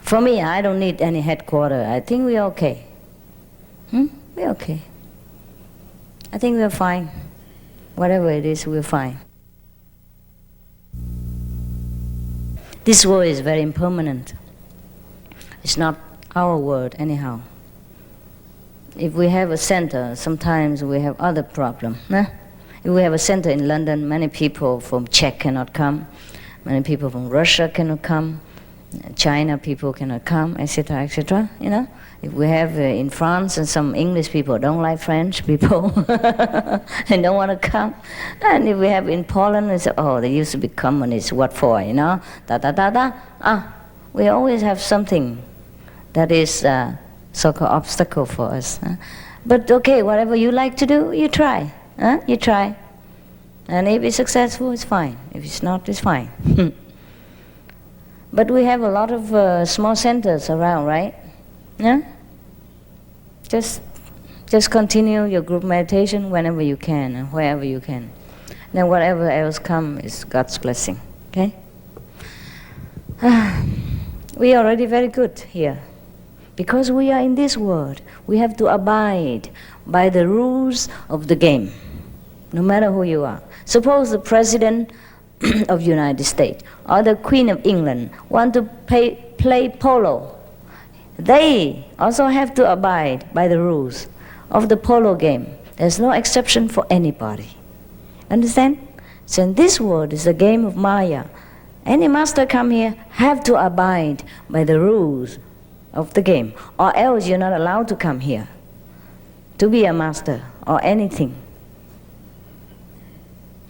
For me, I don't need any headquarters. I think we're okay. We're okay. I think we're fine. Whatever it is, we're fine. This world is very impermanent. It's not our world anyhow. If we have a center, sometimes we have other problem. If we have a center in London, many people from Czech cannot come, many people from Russia cannot come, China people cannot come, etc., etc. You know, if we have in France and some English people don't like French people and don't want to come, and if we have in Poland, it's oh, they used to be communists. What for? You know, we always have something that is so-called obstacle for us. But okay, whatever you like to do, you try. You try, and if it's successful, it's fine. If it's not, it's fine. But we have a lot of small centers around, right? Yeah? Just continue your group meditation whenever you can and wherever you can. Then whatever else comes is God's blessing, okay? We are already very good here. Because we are in this world, we have to abide by the rules of the game, no matter who you are. Suppose the President of the United States or the Queen of England want to play polo. They also have to abide by the rules of the polo game. There's no exception for anybody. Understand? So in this world is a game of Maya. Any master come here have to abide by the rules of the game, or else you're not allowed to come here to be a master or anything.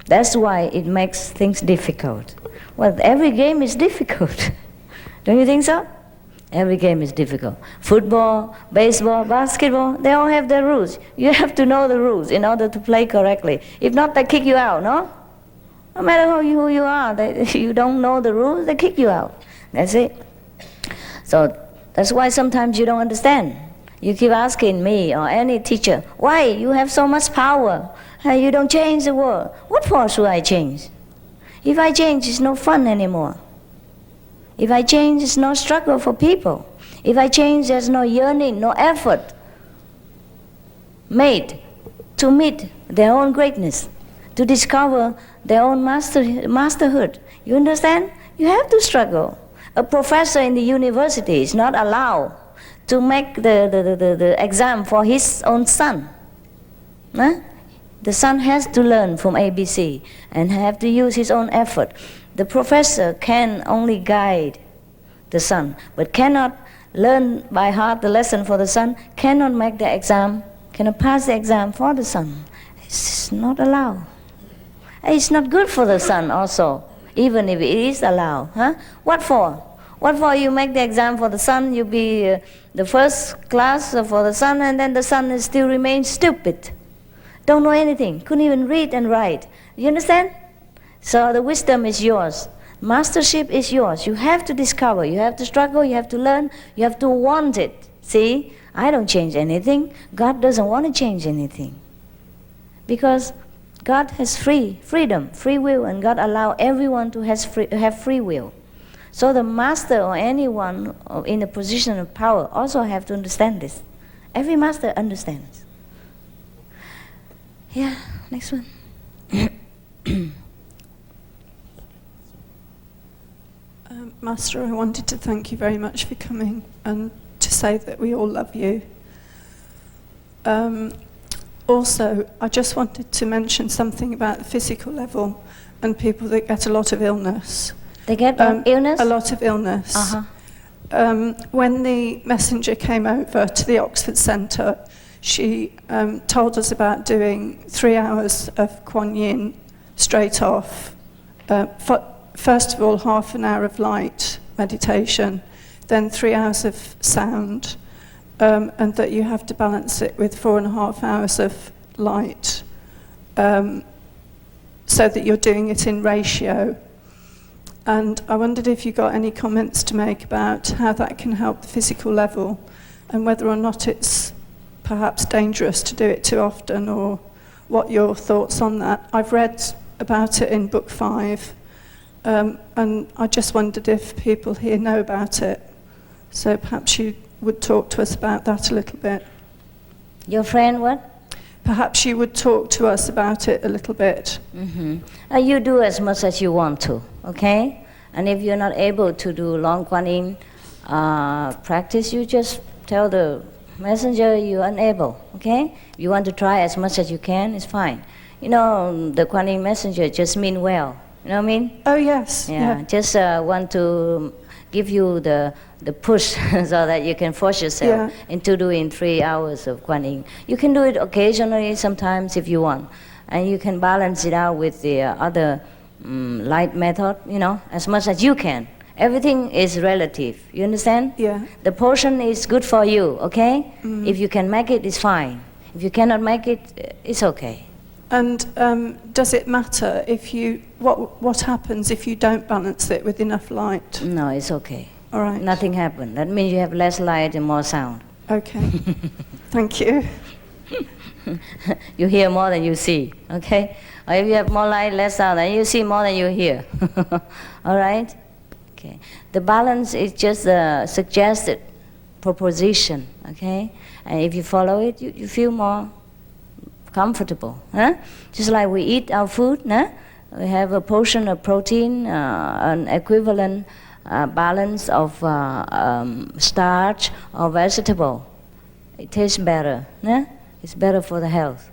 That's why it makes things difficult. Well, every game is difficult. Don't you think so? Every game is difficult. Football, baseball, basketball, they all have their rules. You have to know the rules in order to play correctly. If not, they kick you out, no? No matter who you are, you don't know the rules, they kick you out. That's it. So that's why sometimes you don't understand. You keep asking me or any teacher, why you have so much power? You don't change the world. What for should I change? If I change, it's no fun anymore. If I change, it's no struggle for people. If I change, there's no yearning, no effort made to meet their own greatness, to discover their own masterhood. You understand? You have to struggle. A professor in the university is not allowed to make the exam for his own son. The son has to learn from ABC and have to use his own effort. The professor can only guide the son, but cannot learn by heart the lesson for the son, cannot make the exam, cannot pass the exam for the son. It's not allowed. It's not good for the son also, even if it is allowed. What for? What for you make the exam for the son, you be the first class for the son, and then the son still remains stupid. Don't know anything, couldn't even read and write. You understand? So the wisdom is yours. Mastership is yours. You have to discover, you have to struggle, you have to learn, you have to want it. See, I don't change anything. God doesn't want to change anything. Because God has freedom, free will, and God allows everyone to have free will. So the master or anyone in a position of power also have to understand this. Every master understands. Yeah, next one. Master, I wanted to thank you very much for coming and to say that we all love you. Also, I just wanted to mention something about the physical level and people that get a lot of illness. They get illness? A lot of illness. When the messenger came over to the Oxford Centre, she told us about doing 3 hours of Kuan Yin straight off. First of all, half an hour of light meditation, then 3 hours of sound, and that you have to balance it with 4.5 hours of light, so that you're doing it in ratio. And I wondered if you got any comments to make about how that can help the physical level, and whether or not it's perhaps dangerous to do it too often, or what your thoughts on that. I've read about it in book 5, and I just wondered if people here know about it. So perhaps you would talk to us about that a little bit. Your friend what? Perhaps you would talk to us about it a little bit. You do as much as you want to, okay? And if you're not able to do long Kuan Yin practice, you just tell the messenger you're unable, okay? You want to try as much as you can, it's fine. You know, the Kuan Yin messenger just mean well, you know what I mean? Oh, yes. Yeah, just want to give you the push so that you can force yourself into doing 3 hours of Kuan Yin. You can do it occasionally, sometimes if you want. And you can balance it out with the other light method, you know, as much as you can. Everything is relative, you understand? Yeah. The portion is good for you, okay? If you can make it, it's fine. If you cannot make it, it's okay. And does it matter if you, what happens if you don't balance it with enough light? No, it's okay. All right. Nothing happened. That means you have less light and more sound. Okay. Thank you. You hear more than you see, okay? Or if you have more light, less sound, then you see more than you hear. All right? Okay. The balance is just a suggested proposition, okay? And if you follow it, you feel more comfortable. Huh? Just like we eat our food, huh? We have a portion of protein, an equivalent balance of starch or vegetable. It tastes better. Huh? It's better for the health.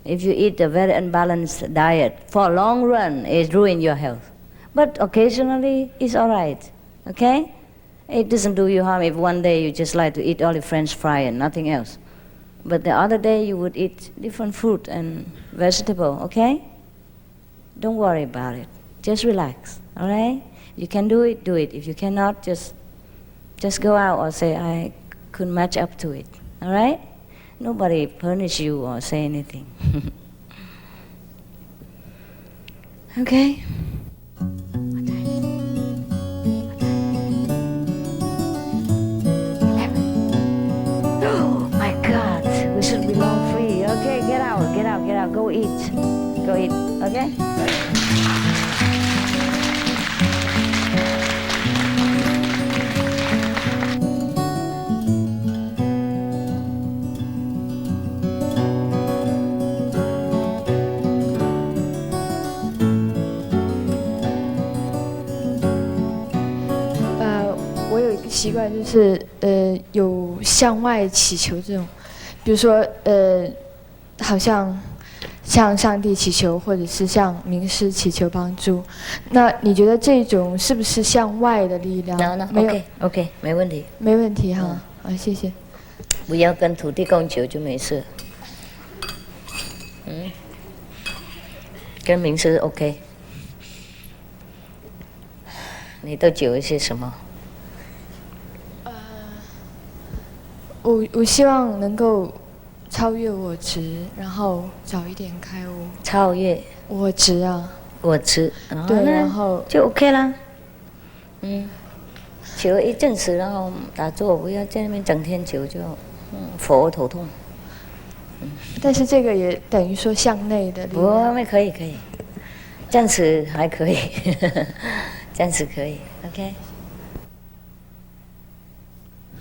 If you eat a very unbalanced diet, for a long run, it ruins your health. But occasionally, it's all right, okay? It doesn't do you harm if one day you just like to eat only French fry and nothing else. But the other day you would eat different fruit and vegetable, okay? Don't worry about it. Just relax, all right? You can do it, do it. If you cannot, just go out or say, I couldn't match up to it, all right? Nobody punish you or say anything. Okay? Oh my God, we should be long free. Okay, get out, go eat, okay?我有一个习惯，就是有向外祈求这种，比如说好像向上帝祈求，或者是向名师祈求帮助。那你觉得这种是不是向外的力量？没有 OK， 没问题。没问题哈。啊，谢谢。不要跟土地公求就没事。跟名师 OK。你都求一些什么？我希望能够超越我执，然后早一点开悟。超越我执啊。我执。对，然后就 OK 啦。求一阵子，然后打坐，不要在那边整天求，就佛头痛。但是这个也等于说向内的力量。不，可以，暂时还可以，暂时可以 ，OK。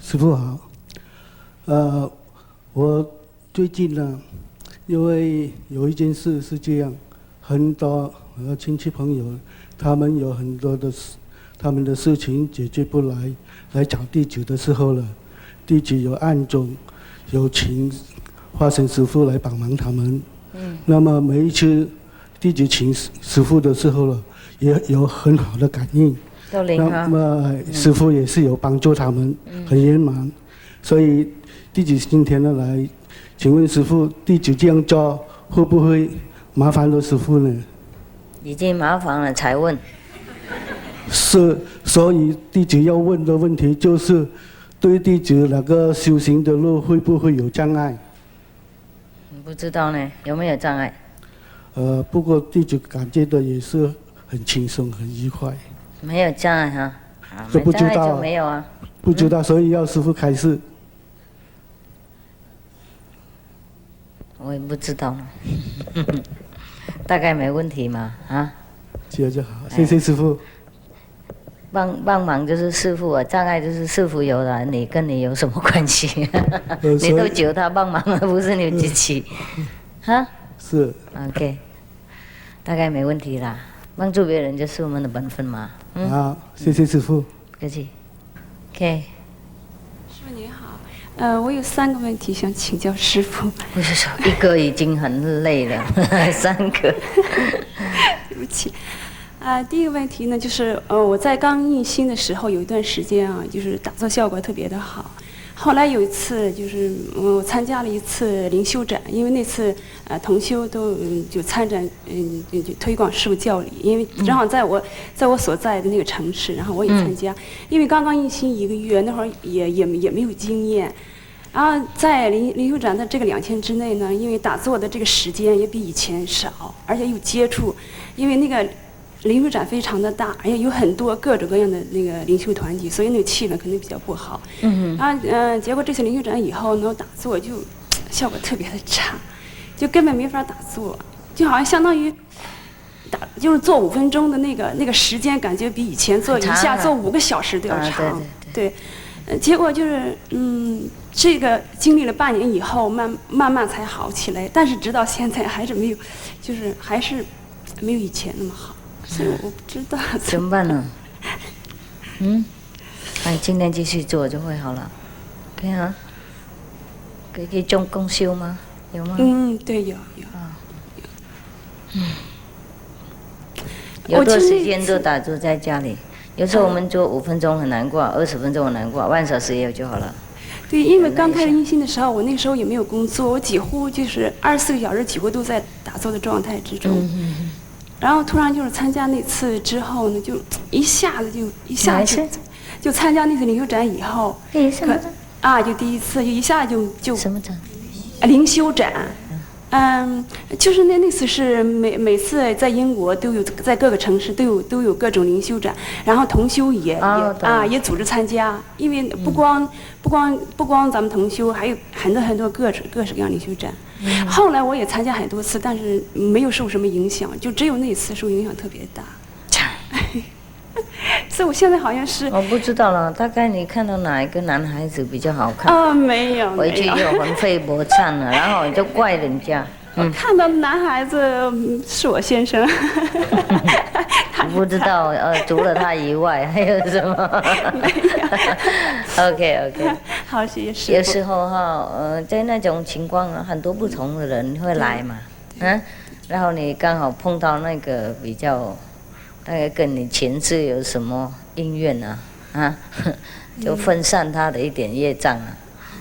师父好，我最近呢，因为有一件事是这样，很多亲戚朋友，他们有很多的事，他们的事情解决不来，来找弟子的时候了，弟子有暗中有请化身师父来帮忙他们。那么每一次弟子请师父的时候了，也有很好的感应。那么师父也是有帮助他们，很圆满。所以弟子今天呢来，请问师父，弟子这样做会不会麻烦了师父呢？已经麻烦了才问。是，所以弟子要问的问题就是，对弟子那个修行的路会不会有障碍？不知道呢，有没有障碍？不过弟子感觉到也是很轻松、很愉快。没有障碍哈，都不知道没障碍就没有啊。不知道，所以要师父开示。我也不知道，大概没问题嘛啊。这样就好，谢谢师父。帮忙就是师父啊，障碍就是师父有了，你跟你有什么关系？你都求他帮忙了，不是你自己，哈？是。OK， 大概没问题啦。帮助别人就是我们的本分嘛。好，谢谢师父。不客气。OK。师父你好，我有3个问题想请教师父。不是说一个已经很累了，3个。对不起。第一个问题呢，就是我在刚印心的时候有一段时间啊，就是打坐效果特别的好。后来有一次，就是我参加了一次灵修展，因为那次同修都就参展，就推广师父教理，因为正好在我所在的那个城市，然后我也参加，因为刚刚印心1个月，那会儿也没有经验。然后在灵修展的这个2天之内呢，因为打坐的这个时间也比以前少，而且又接触，因为那个灵修展非常的大，而且有很多各种各样的那个灵修团体，所以那个气氛肯定比较不好。然后结果这次灵修展以后呢，打坐就效果特别的差，就根本没法打坐，就好像相当于就是做5分钟的那个时间，感觉比以前做一下做5个小时都要长。对，结果就是这个经历了半年以后，慢慢才好起来，但是直到现在还是没有，就是还是没有以前那么好。所以我不知道怎么办呢？那今天继续做就会好了。可以啊？可以种共修吗？有吗？对，有。有多时间就打坐在家里。有时候我们做5分钟很难过，20分钟很难过，1小时也有就好了。对，因为刚开始印心的时候，我那个时候也没有工作，我几乎就是24个小时几乎都在打坐的状态之中。然后突然就是参加那次之后呢，就一下子就参加那次灵修展以后，就第一次就一下就什么展？灵修展。就是那次是每次在英国都有，在各个城市都有各种灵修展，然后同修也组织参加，因为不光咱们同修，还有很多各式各样灵修展。后来我也参加很多次，但是没有受什么影响，就只有那一次受影响特别大。所以我现在好像是我不知道了，大概你看到哪一个男孩子比较好看？没有。回去又魂飞魄散了，然后你就怪人家。我看到男孩子是我先生。不知道除了他以外还有什么？没有。OK。好，谢谢师父。有时候在那种情况很多不同的人会来嘛，然后你刚好碰到那个比较，大概跟你前世有什么因缘就分散他的一点业障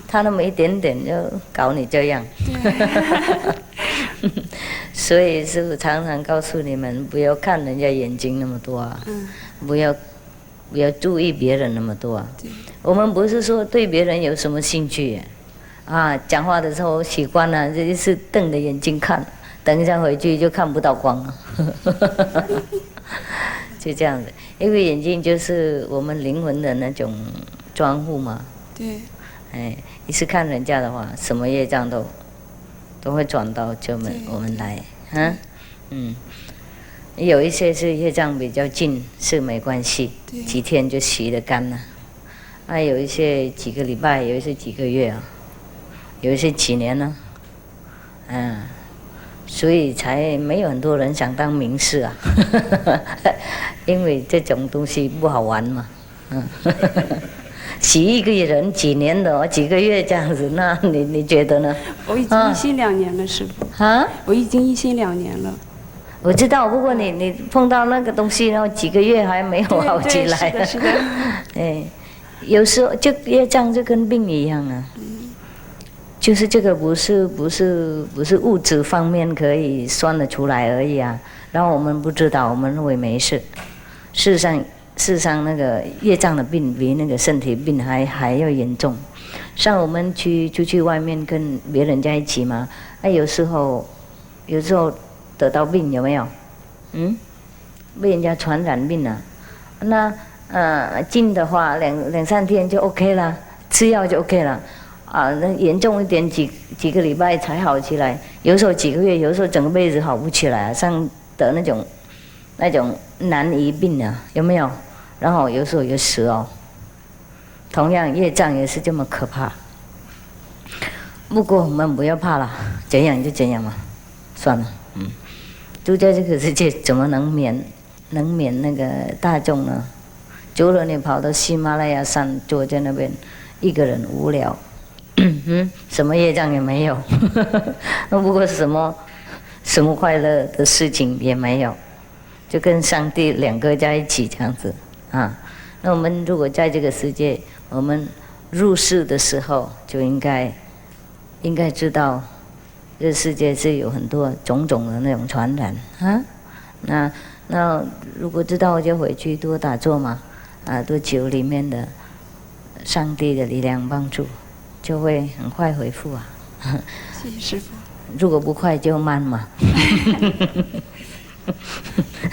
他那么一点点就搞你这样。所以师父常常告诉你们，不要看人家眼睛那么多不要注意别人那么多我们不是说对别人有什么兴趣讲话的时候习惯了，就是瞪着眼睛看，等一下回去就看不到光了。就这样子，因为眼睛就是我们灵魂的那种窗户嘛。对。一直看人家的话，什么业障都会转到我们来有一些是业障比较近是没关系，几天就洗得干了。有一些几个礼拜，有一些几个月有一些几年呢。所以才没有很多人想当名士因为这种东西不好玩嘛。洗一个人几年的几个月这样子，那你觉得呢？我已经一心2年了，师父。我已经一心2年了。我知道，不过你碰到那个东西，然后几个月还没有好起来。对，是的。有时候就业障就跟病一样就是这个不是物质方面可以算得出来而已然后我们不知道，我们认为没事，事实上那个业障的病比那个身体病还要严重。像我们出去外面跟别人在一起嘛，有时候得到病有没有？被人家传染病那近的话两三天就 OK 了，吃药就 OK 了那严重一点几个礼拜才好起来，有时候几个月，有时候整个辈子好不起来像得那种难医病有没有？然后有时候有死同样业障也是这么可怕。不过我们不要怕了，怎样就怎样嘛，算了。住在这个世界怎么能免能免那个大众呢？久了你跑到喜马拉雅山坐在那边，一个人无聊，什么业障也没有，不过什么快乐的事情也没有，就跟上帝两个在一起这样子啊。那我们如果在这个世界，我们入世的时候就应该知道，这个世界是有很多种种的那种传染啊。那如果知道就回去多打坐嘛，多求里面的上帝的力量帮助，就会很快恢复啊。谢谢师父。如果不快就慢嘛。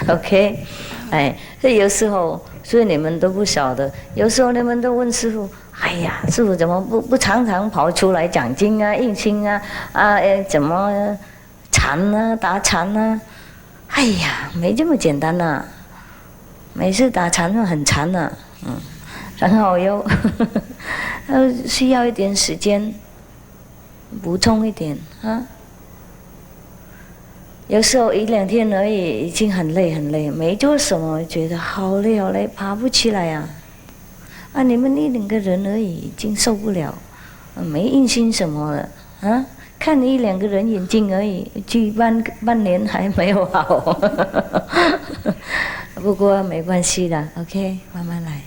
OK， 所以有时候，所以你们都不晓得，有时候你们都问师父，哎呀，师父怎么不常常跑出来讲经啊、印心啊，怎么禅啊、打禅啊？哎呀，没这么简单呐、每次打禅都很禅呐、然后又需要一点时间补充一点啊。有时候1-2天而已，已经很累，没做什么，觉得好累，爬不起来啊！你们1-2个人而已，已经受不了，没印心什么了啊！看你1-2个人眼睛而已，去半年还没有好，不过没关系的 ，OK， 慢慢来。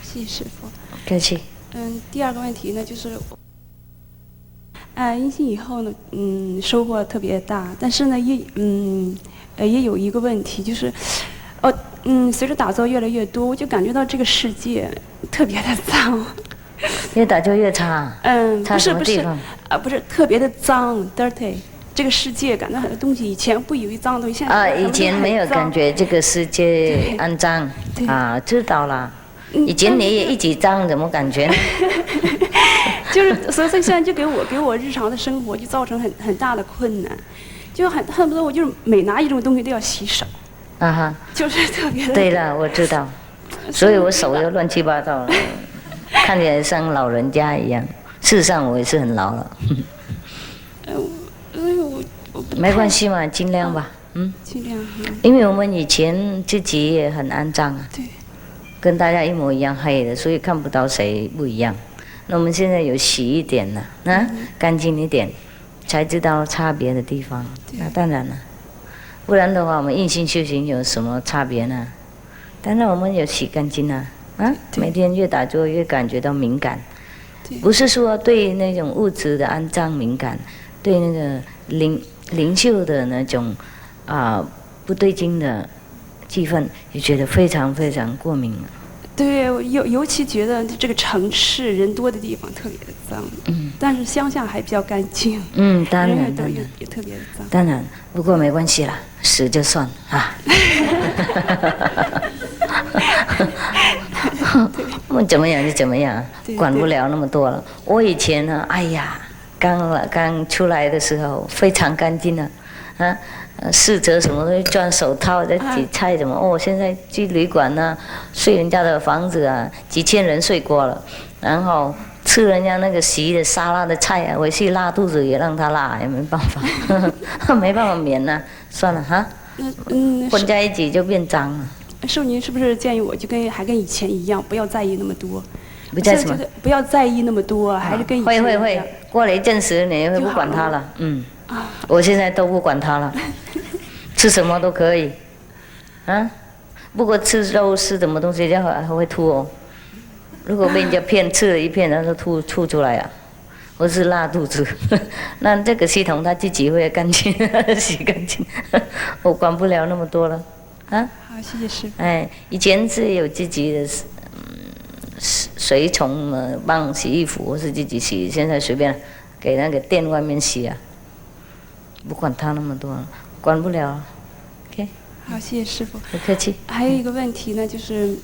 谢谢师父。客气。第二个问题呢，就是印心以后呢，收获特别大，但是呢，也有一个问题，就是随着打坐越来越多，我就感觉到这个世界特别的脏。越打坐越差。差什么地方？不是特别的脏 ，dirty。这个世界感到很多东西以前不以为脏的东西，现在以前没有感觉这个世界肮脏知道了。以前你也一起脏，怎么感觉呢？就是所以现在就给我日常的生活就造成很大的困难，就恨不得我就是每拿一种东西都要洗手。就是特别的。对了，我知道，所以我手又乱七八糟了，看起来像老人家一样。事实上我也是很老了。没关系嘛，尽量吧，尽量。因为我们以前自己也很肮脏啊，对，跟大家一模一样黑的，所以看不到谁不一样。那我们现在有洗一点了，干净一点，才知道差别的地方。那当然了，不然的话，我们印心修行有什么差别呢？当然我们有洗干净啊，每天越打坐越感觉到敏感，不是说对那种物质的肮脏敏感，对那个灵秀的那种不对劲的气氛，也觉得非常非常过敏。对，尤其觉得这个城市人多的地方特别的脏，但是乡下还比较干净，当然也特别的脏。当然，不过没关系啦，死就算啊。怎么样就怎么样，管不了那么多了。我以前呢，哎呀，刚出来的时候非常干净的，侍者什么都钻手套在洗菜什么。现在去旅馆呢，睡人家的房子啊，几千人睡过了，然后吃人家那个洗的沙拉的菜啊，回去拉肚子也让他拉，也没办法，没办法免了，算了哈。混在一起就变脏了。师父，您是不是建议我就还跟以前一样，不要在意那么多？不在什么？不要在意那么多，还是跟以前一样。会，过了一阵时你会不管他了。我现在都不管他了，吃什么都可以，不过吃肉是什么东西，还会吐哦。如果被人家骗吃了一片，然后吐出来啊，或是拉肚子，那这个系统他自己会干净，洗干净，我管不了那么多了。好，谢谢师父。以前是有自己的随从帮洗衣服，或是自己洗，现在随便给那个店外面洗啊。不管他那么多，管不了。OK。好，谢谢师父。不客气。还有一个问题呢，就是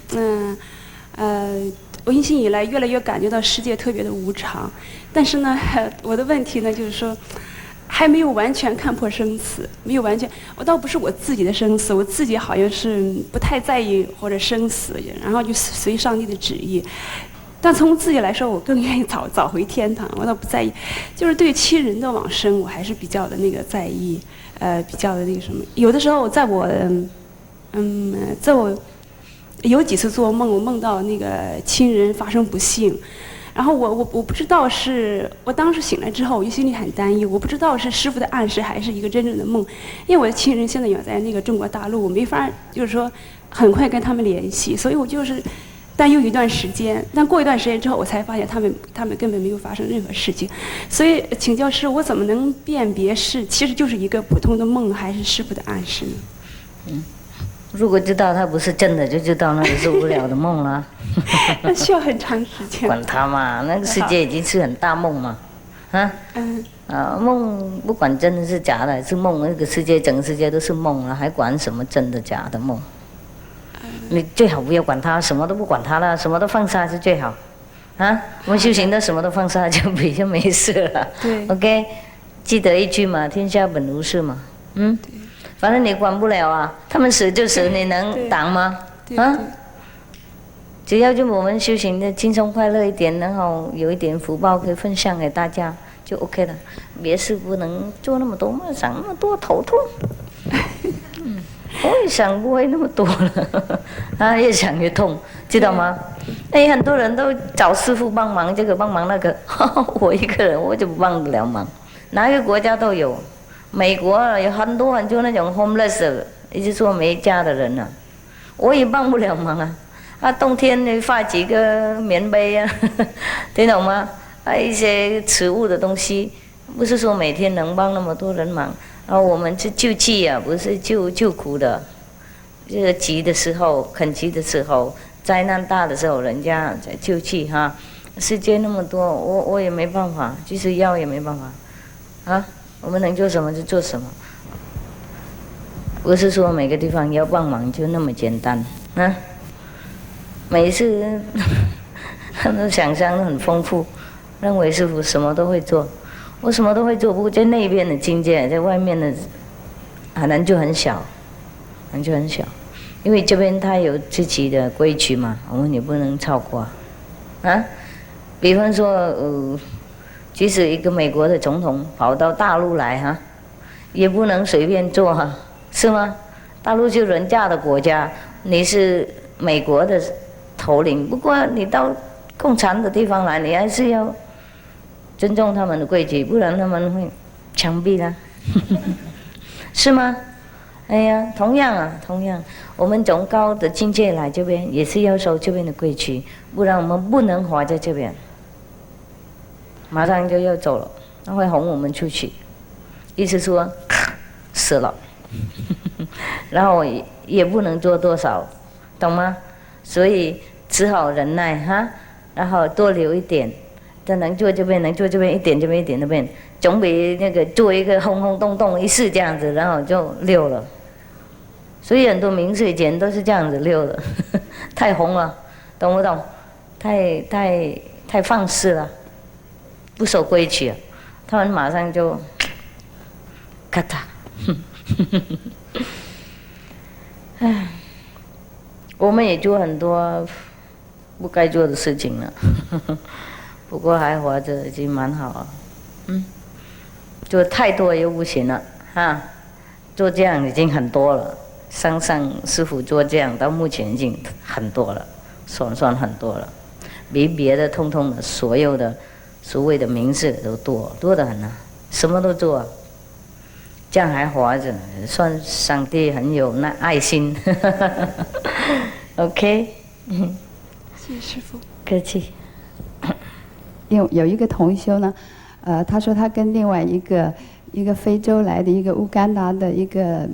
我印心以来越来越感觉到世界特别的无常，但是呢，我的问题呢就是说，还没有完全看破生死，没有完全。我倒不是我自己的生死，我自己好像是不太在意或者生死，然后就随上帝的旨意。但从自己来说，我更愿意早回天堂，我倒不在意。就是对亲人的往生，我还是比较的那个在意，比较的那个什么。有的时候，在我在我有几次做梦，我梦到那个亲人发生不幸，然后我不知道是我当时醒来之后，我就心里很担忧，我不知道是师父的暗示还是一个真正的梦，因为我的亲人现在也在那个中国大陆，我没法就是说很快跟他们联系，所以我就是担忧一段时间。但过一段时间之后，我才发现他们根本没有发生任何事情，所以请教师，我怎么能辨别其实就是一个普通的梦，还是师父的暗示呢？如果知道它不是真的，就知道那个是无聊的梦了。那需要很长时间。管它嘛，那个世界已经是很大梦嘛，梦不管真的是假的还是梦，那个世界整个世界都是梦了，还管什么真的假的梦？你最好不要管它，什么都不管它了，什么都放下是最好。我们修行的什么都放下，就比较没事了。对。OK， 记得一句嘛，天下本无事嘛。反正你管不了啊，他们死就死，你能挡吗？只要就我们修行的轻松快乐一点，然后有一点福报可以分享给大家，就 OK 了。别事不能做那么多，想那么多头痛。我也想不会那么多了，越想越痛，知道吗？很多人都找师父帮忙，这个帮忙那个，我一个人我就不帮得了忙。哪个国家都有。美国有很多那种 homeless， 一直说没家的人我也帮不了忙冬天你发几个棉被听懂吗？一些食物的东西，不是说每天能帮那么多人忙。然后我们是救济不是救苦的。这个急的时候，很急的时候，灾难大的时候，人家在救济世界那么多，我也没办法，即使要也没办法我们能做什么就做什么，不是说每个地方要帮忙就那么简单每一次都想象都很丰富，认为师父什么都会做，我什么都会做，不过在那边的境界，在外面的可能就很小，因为这边他有自己的规矩嘛，我们也不能超过比方说即使一个美国的总统跑到大陆来也不能随便做是吗？大陆就人家的国家，你是美国的头领，不过你到共产的地方来，你还是要尊重他们的规矩，不然他们会枪毙啦是吗？同样我们从高的境界来这边，也是要守这边的规矩，不然我们不能活在这边。马上就要走了，他会哄我们出去，意思说死了然后也不能做多少，懂吗？所以只好忍耐然后多留一点，但能做这边一点，这边一点那边，总比那个做一个轰轰动动一世这样子，然后就溜了。所以很多名水钱都是这样子溜的太红了，懂不懂？太放肆了，不守规矩他们马上就咔嚓我们也做很多不该做的事情了不过还活着已经蛮好了做太多又不行了做这样已经很多了，上师父做这样到目前已经很多了，算很多了，比别的通通的所有的所谓的名字都多得很什么都做这样还活着，算上帝很有爱心OK 谢谢师父。客气。有一个同修呢，他说他跟另外一个非洲来的一个乌干达的一个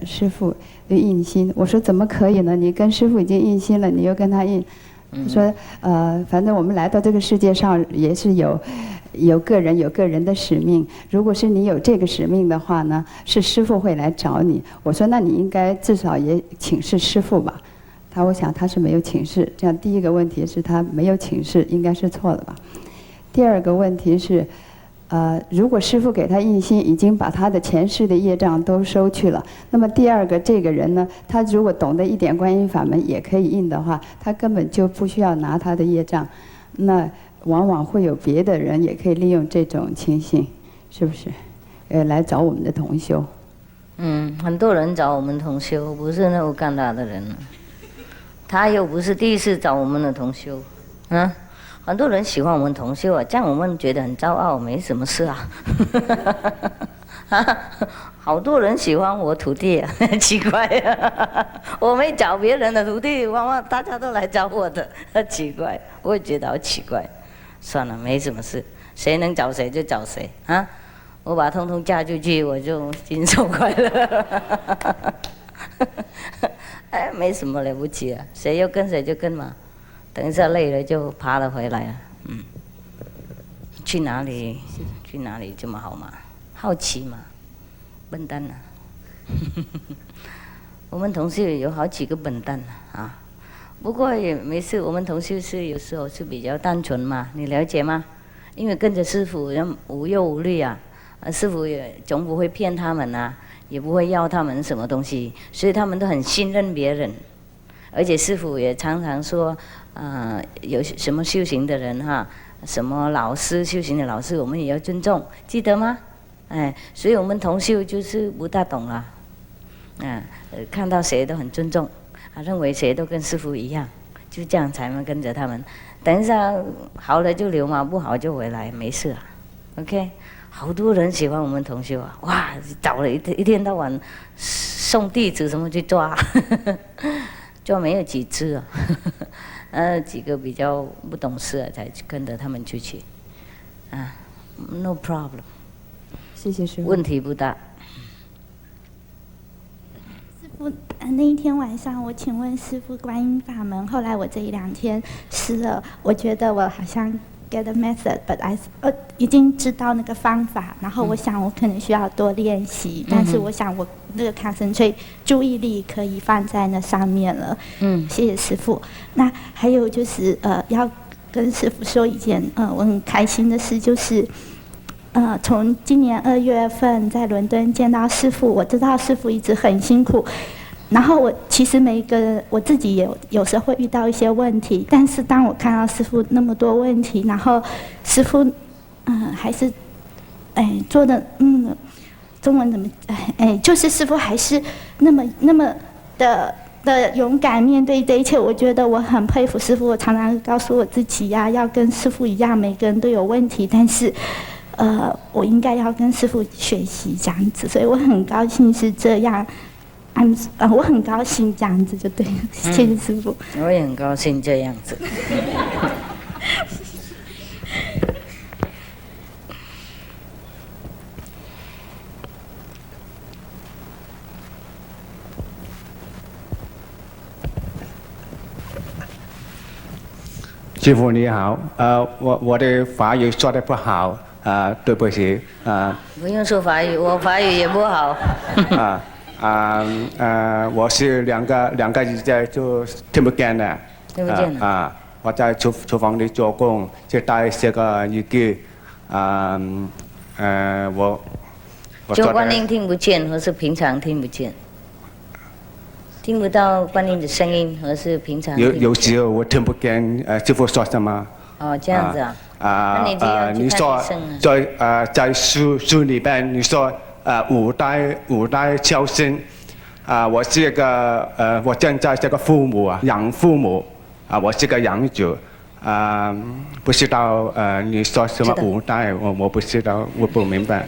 师父就印心，我说怎么可以呢？你跟师父已经印心了，你又跟他印。他说反正我们来到这个世界上也是有个人的使命，如果是你有这个使命的话呢，是师父会来找你。我说那你应该至少也请示师父吧。我想他是没有请示，这样第一个问题是他没有请示，应该是错的吧。第二个问题是如果师父给他印心，已经把他的前世的业障都收去了，那么第二个这个人呢，他如果懂得一点观音法门也可以印的话，他根本就不需要拿他的业障，那往往会有别的人也可以利用这种情形，是不是？来找我们的同修。很多人找我们同修，不是那乌干达的人，他又不是第一次找我们的同修，很多人喜欢我们同修啊，这样我们觉得很骄傲，没什么事啊。好多人喜欢我徒弟啊，奇怪啊！我没找别人的徒弟，往往大家都来找我的，奇怪，我也觉得好奇怪。算了，没什么事，谁能找谁就找谁啊！我把通通嫁出去，我就轻松快乐。哎，没什么了不起啊，谁要跟谁就跟嘛，等一下累了就爬了回来了。去哪里这么好嘛？好奇嘛，笨蛋啊！我们同修有好几个笨蛋啊，不过也没事。我们同修是有时候是比较单纯嘛，你了解吗？因为跟着师父，人无忧无虑啊，师父也总不会骗他们啊，也不会要他们什么东西，所以他们都很信任别人。而且师父也常常说，有什么修行的人哈，什么老师修行的老师，我们也要尊重，记得吗？所以我们同修就是不大懂了，看到谁都很尊重，认为谁都跟师父一样，就这样才能跟着他们。等一下好了就留嘛，不好就回来，没事啊。OK， 好多人喜欢我们同修啊，哇，找了一天到晚送弟子什么去抓，抓没有几只啊，几个比较不懂事啊，才跟着他们出去，no problem。谢谢师父。问题不大。师父，那一天晚上我请问师父观音法门，后来我这1-2天试了，我觉得我好像 get a method，but I 已经知道那个方法，然后我想我可能需要多练习，但是我想我那个 concentrate 注意力可以放在那上面了。谢谢师父。那还有就是要跟师父说一件我很开心的事，就是从今年2月份在伦敦见到师父，我知道师父一直很辛苦，然后我其实我自己也有时候会遇到一些问题，但是当我看到师父那么多问题，然后师父还是做的中文怎么就是师父还是那么的勇敢面对这一切，我觉得我很佩服师父。我常常告诉我自己呀，要跟师父一样，每个人都有问题，但是我应该要跟师父学习这样子，所以我很高兴是这样。我很高兴这样子就对了，谢谢师父。我也很高兴这样子。师父你好，我的法语说得不好，对不起。不用说法语，我法语也不好。我是两个礼拜就听不见了。听不见了。我在厨房里做工，就带这个语句，我就观音听不见，或是平常听不见？听不到观音的声音，或是平常听不见？有时候我听不见师父说什么。哦，这样子啊。那你就要去看医生啊。在书里边你说五代孝心，我是个我现在是个父母啊，养父母我是个养子不知道你说什么五代，我不知道，我不明白。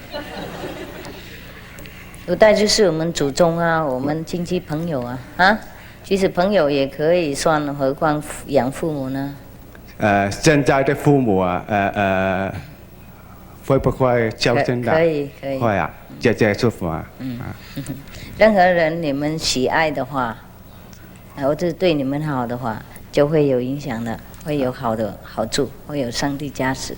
五代就是我们祖宗啊，我们亲戚朋友啊，其实朋友也可以算，何况养父母呢？现在的父母会不会孝顺的？可以。会啊，谢谢师父啊。任何人你们喜爱的话，或者对你们好的话，就会有影响的，会有好处，会有上帝加持。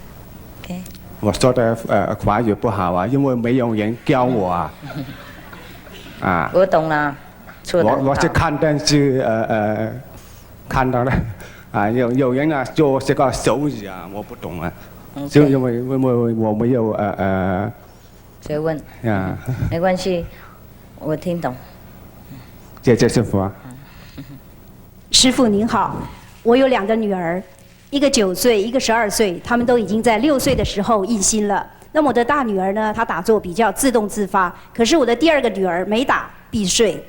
OK。我说的华语不好啊，因为没有人教我啊。我懂了，错的。我是看电视看到了有人做这个手语我不懂就因为我没有学问。没关系，我听懂。谢谢师父。师父您好，我有2个女儿，一个9岁，一个12岁，她们都已经在6岁的时候印心了。那么我的大女儿呢，她打坐比较自动自发，可是我的第二个女儿每打必睡，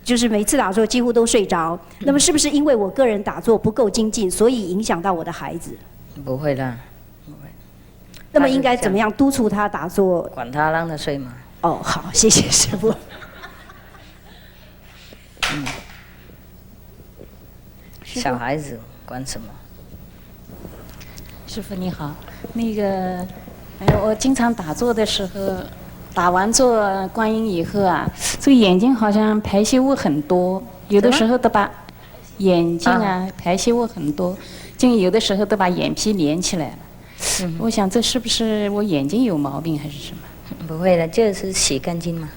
就是每次打坐几乎都睡着。那么是不是因为我个人打坐不够精进，所以影响到我的孩子？不会的，不会。那么应该怎么样督促他打坐？管他，让他睡嘛。哦，好，谢谢师父。小孩子管什么？师父你好，那个，我经常打坐的时候，打完坐观音以后啊，这个眼睛好像排泄物很多，有的时候都把眼睛排泄物很多，就有的时候都把眼皮连起来了。我想这是不是我眼睛有毛病还是什么？不会的，这是洗干净嘛。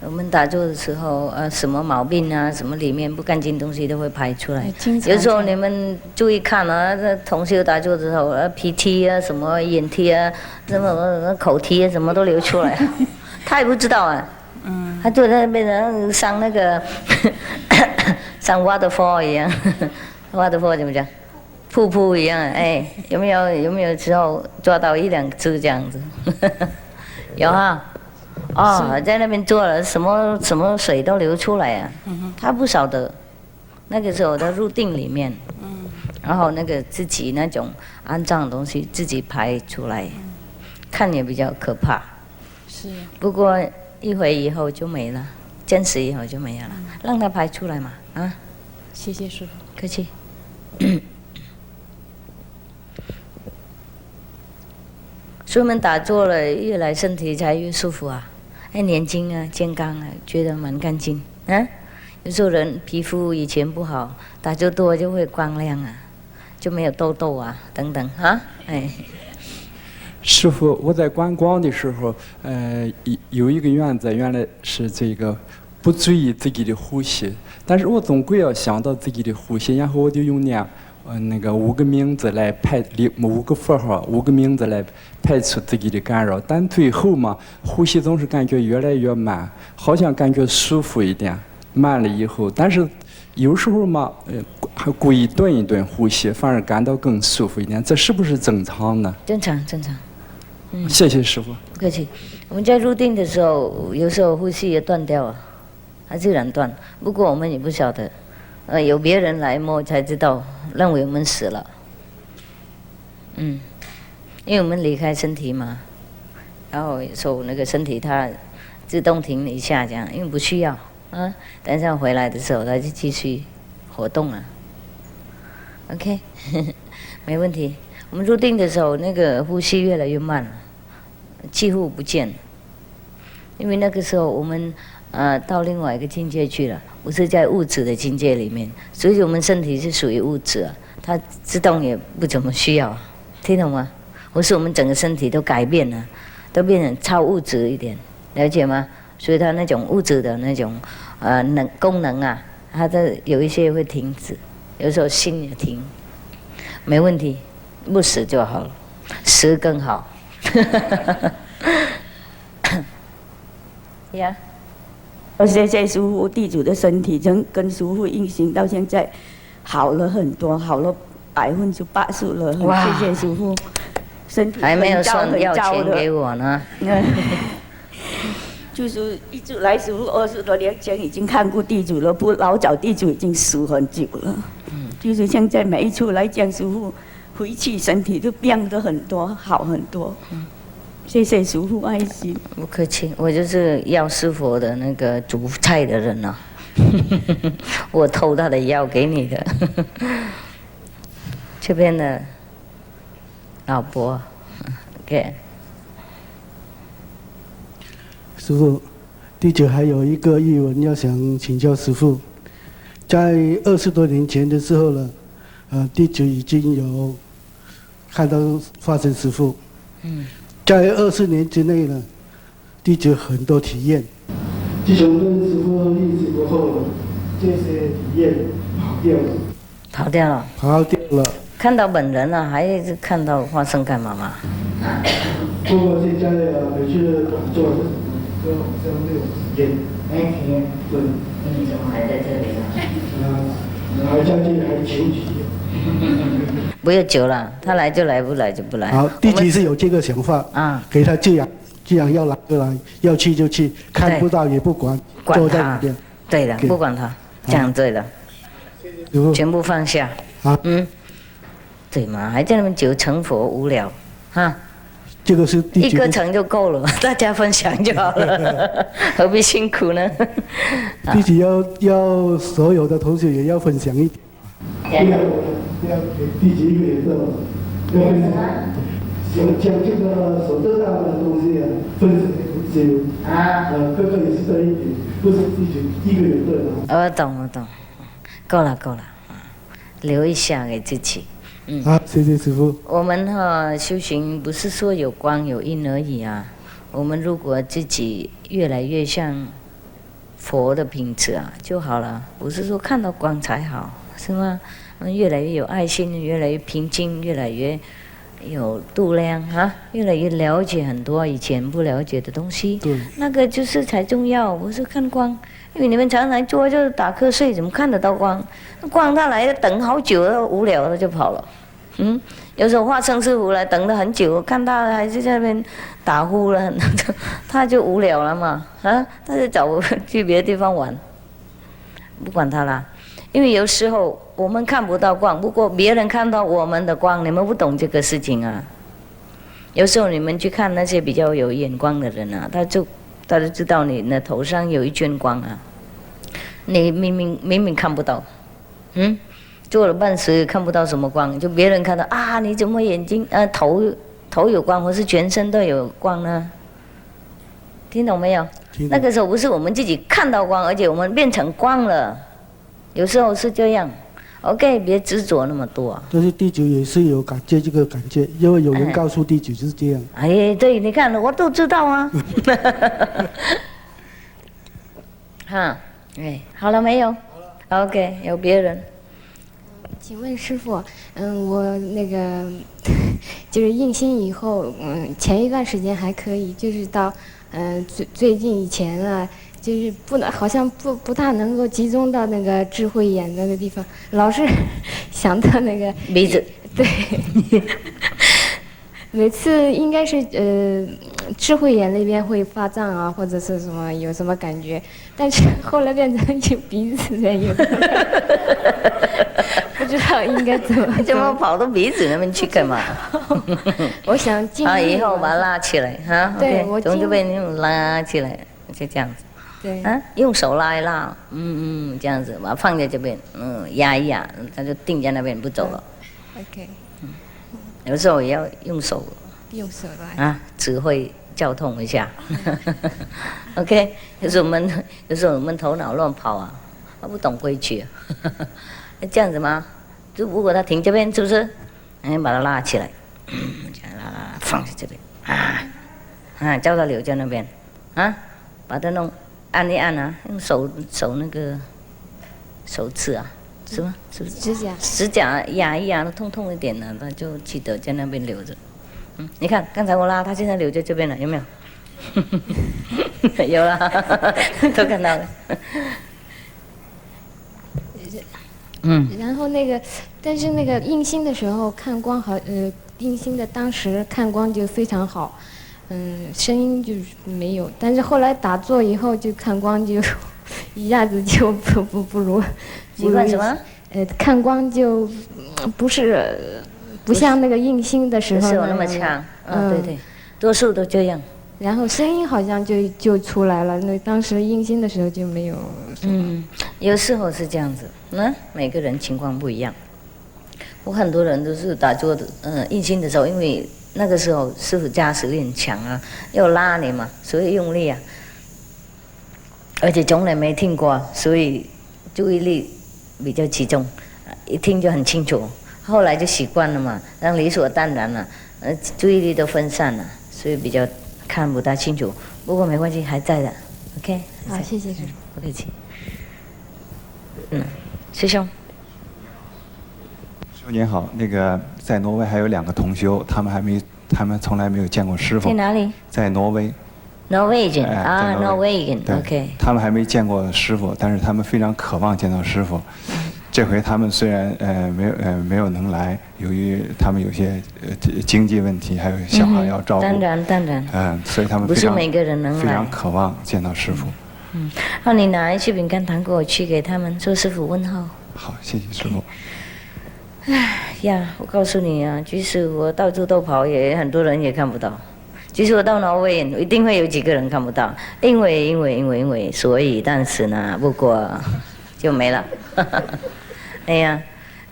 我们打坐的时候，什么毛病啊，什么里面不干净东西都会排出来。有时候你们注意看啊，这同修打坐的时候，鼻涕啊，什么眼涕啊，什么口涕啊，什么都流出来，他也不知道啊。他就在那边像那个像 waterfall 一样，waterfall 怎么讲？瀑布一样，哎，有没有时候抓到一两只这样子？有啊。哦，在那边做了什么水都流出来啊，他不晓得，那个时候他入定里面，然后那个自己那种肮脏的东西自己排出来，看也比较可怕。是。不过一会以后就没了，坚持以后就没有了，让它排出来嘛，啊。谢谢师父。客气。所以我们打坐了，越来身体才越舒服啊。眼睛啊，健康啊，觉得蛮干净啊。有时候人皮肤以前不好，打坐多就会光亮啊，就没有痘痘啊等等啊。哎，师父，我在观光的时候，有一个原则，原来是这个不注意自己的呼吸，但是我总归要想到自己的呼吸，然后我就用念那个5个名字来5个符号，5个名字来排除自己的干扰，但最后嘛，呼吸总是感觉越来越慢，好像感觉舒服一点，慢了以后，但是有时候嘛，还故意顿一顿呼吸，反而感到更舒服一点，这是不是正常呢？正常。谢谢师父。不客气。我们在入定的时候，有时候呼吸也断掉了，它自然断。不过我们也不晓得，有别人来摸才知道，认为我们死了。因为我们离开身体嘛，然后有时候那个身体它自动停了一下，这样，因为不需要啊。等下回来的时候，它就继续活动了。OK， 没问题。我们入定的时候，那个呼吸越来越慢了，几乎不见了。因为那个时候我们到另外一个境界去了，不是在物质的境界里面，所以我们身体是属于物质啊，它自动也不怎么需要，听懂吗？或是我们整个身体都改变了，都变成超物质一点，了解吗？所以它那种物质的那种功能啊，它的有一些会停止，有时候心也停，没问题，不死就好了，死更好。呀，我谢谢师父，地主的身体跟师父运行到现在好了很多，好了80%了，很谢谢师父。身体还没有送药钱给我呢。就是一直来师父20多年前已经看过地主了，不老早地主已经死很久了。就是现在每一次来见师父，回去身体都变得很多，好很多。谢谢师父爱心。不客气，我就是药师佛的那个煮菜的人啊。我偷他的药给你的。这边的老伯 ，OK。师父，弟子还有一个疑问要想请教师父。在20多年前的时候呢，弟子已经有看到化身师父。在20年之内呢，弟子很多体验。自从跟师父认识过后，这些体验跑掉了。跑掉了。看到本人了，还是看到化身干嘛嘛？不过现在回去打坐是就好像没有体验。对。你怎么还在这里呢？还在这里还求取。不要久了，他来就来，不来就不来。好，地基是有这个想法啊，给他寄养，既然要来就来，要去就去，看不到也不管，坐在里边。对的，不管他，这样对的，全部放下。对嘛，还在那边久成佛无聊，哈。这个是一个成就够了，大家分享就好了，何必辛苦呢？自己要所有的同学也要分享一点，不要给自己一个人的，要分享，将这个所得到的东西分享给同学，哥哥也是这一点，不是自己一个人的。我懂，够了，留一下给自己。好，谢谢师父。我们修行不是说有光有阴而已啊。我们如果自己越来越像佛的品质啊就好了，不是说看到光才好，是吗？我们越来越有爱心，越来越平静，越来越有度量啊，越来越了解很多以前不了解的东西。对，那个就是才重要，不是看光。因为你们常常坐就打瞌睡，怎么看得到光？光他来等好久了，无聊了就跑了。有时候化生师傅来等了很久，看他还是在那边打呼了，他就无聊了嘛，他就找去别的地方玩，不管他啦。因为有时候我们看不到光，不过别人看到我们的光，你们不懂这个事情啊。有时候你们去看那些比较有眼光的人啊，他就知道你的头上有一圈光啊，你明明看不到，做了半时看不到什么光，就别人看到啊，你怎么眼睛头有光，或是全身都有光呢？听懂没有？那个时候不是我们自己看到光，而且我们变成光了，有时候是这样。OK， 别执着那么多啊。但是地主也是有感觉这个感觉，因为有人告诉地主是这样。哎，对，你看我都知道啊。好了没有？好了。OK， 有别人。请问师父，我那个就是印心以后，前一段时间还可以，就是到最近以前啊，就是好像不大能够集中到那个智慧眼那个地方，老是想到那个鼻子。对，每次应该是智慧眼那边会发胀啊，或者是什么有什么感觉，但是后来变成有鼻子在有。不知道应该怎么跑到鼻子那边去干嘛？我想尽力。以后把它拉起来哈。对，我从这边用拉起来，就这样子。对。用手拉一拉，这样子把它放在这边，压一压，它就定在那边不走了。OK。有时候也要用手。用手来。指挥交通一下。OK， 有时候我们头脑乱跑啊，不懂规矩。这样子吗？就如果他停这边，是不是？把他拉起来，这样拉，放在这边，叫他留在那边，把他按一按啊，用手那个手指啊，是吗？是不是？指甲压一压，痛痛一点呢，他就记得在那边留着。你看，刚才我拉，他现在留在这边了，有没有？有了，都看到了。然后那个，但是那个印心的时候看光印心的当时看光就非常好，声音就是没有，但是后来打坐以后就看光就一下子就不如。习惯什么？看光就不像那个印心的时候那么强。对，多数都这样。然后声音好像就出来了，那当时印心的时候就没有。有时候是这样子，每个人情况不一样。我很多人都是打坐的，印心的时候，因为那个时候师父加持力很强啊，要拉你嘛，所以用力啊，而且从来没听过，所以注意力比较集中，一听就很清楚。后来就习惯了嘛，让理所当然了，注意力都分散了，所以比较看不大清楚。不过没关系，还在的 ，OK。好，谢谢师父。不客气。师兄。师兄您好，那个在挪威还有2个同修，他们从来没有见过师父。在哪里？在挪威。Norwegian Norwegian， OK。他们还没见过师父，但是他们非常渴望见到师父。这回他们虽然没有能来，由于他们有些经济问题，还有小孩要照顾，当然，所以他们不是每个人能来，非常渴望见到师父。那你拿一些饼干糖果去给他们，说师父问候。好，谢谢师父。哎呀，我告诉你啊，即使我到处都跑，也很多人也看不到。即使我到挪威，一定会有几个人看不到，因为，所以，但是呢，不过就没了。哎呀，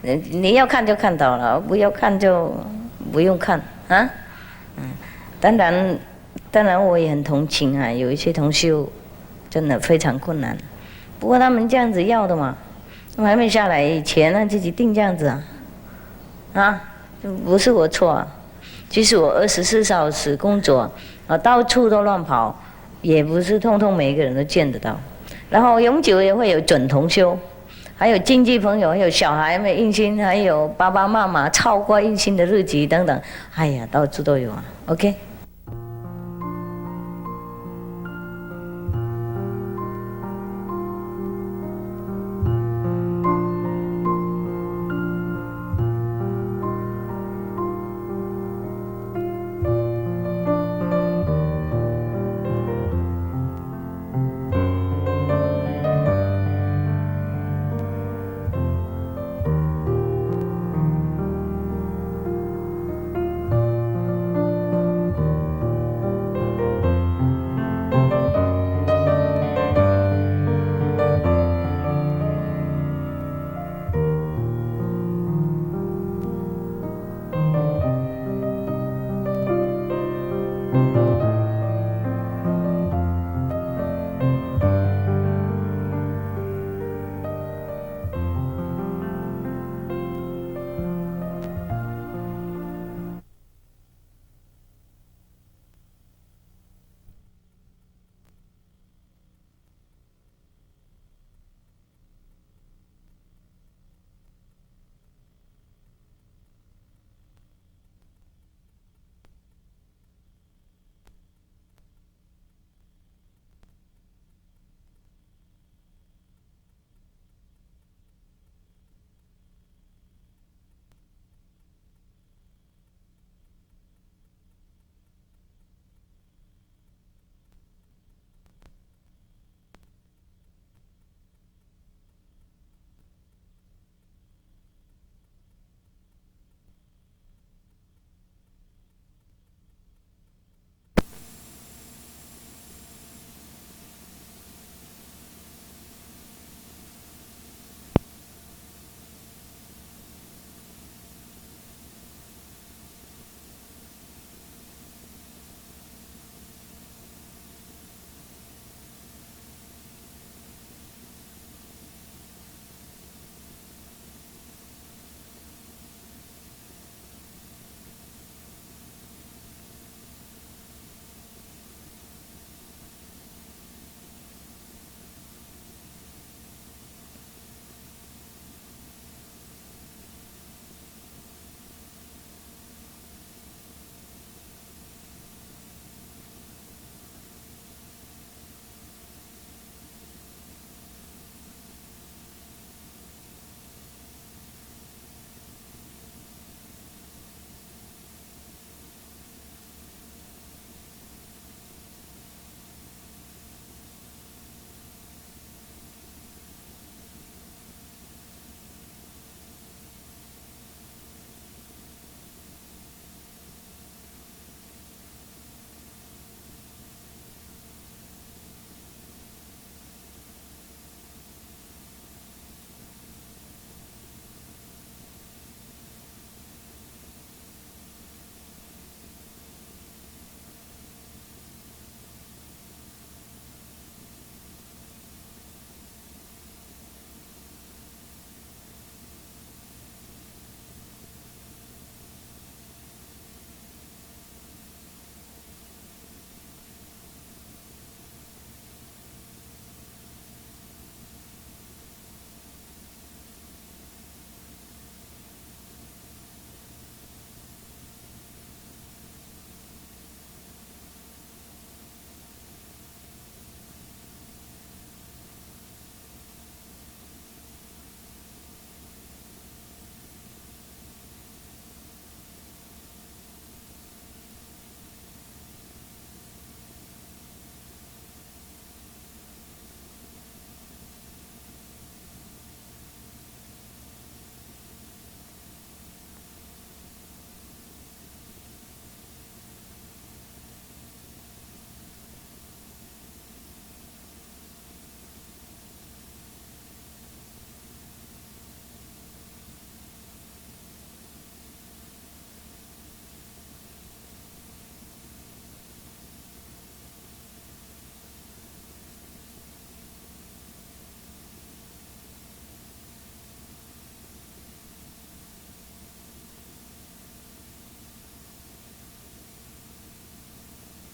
你要看就看到了，不要看就不用看啊。当然我也很同情啊，有一些同修真的非常困难，不过他们这样子要的嘛，我还没下来以前呢，自己定这样子啊，不是我错啊。即使我24小时工作，到处都乱跑，也不是通通每一个人都见得到。然后永久也会有准同修，还有亲戚朋友，还有小孩们印心，还有爸爸妈妈超过印心的日期等等，哎呀，到处都有啊。OK。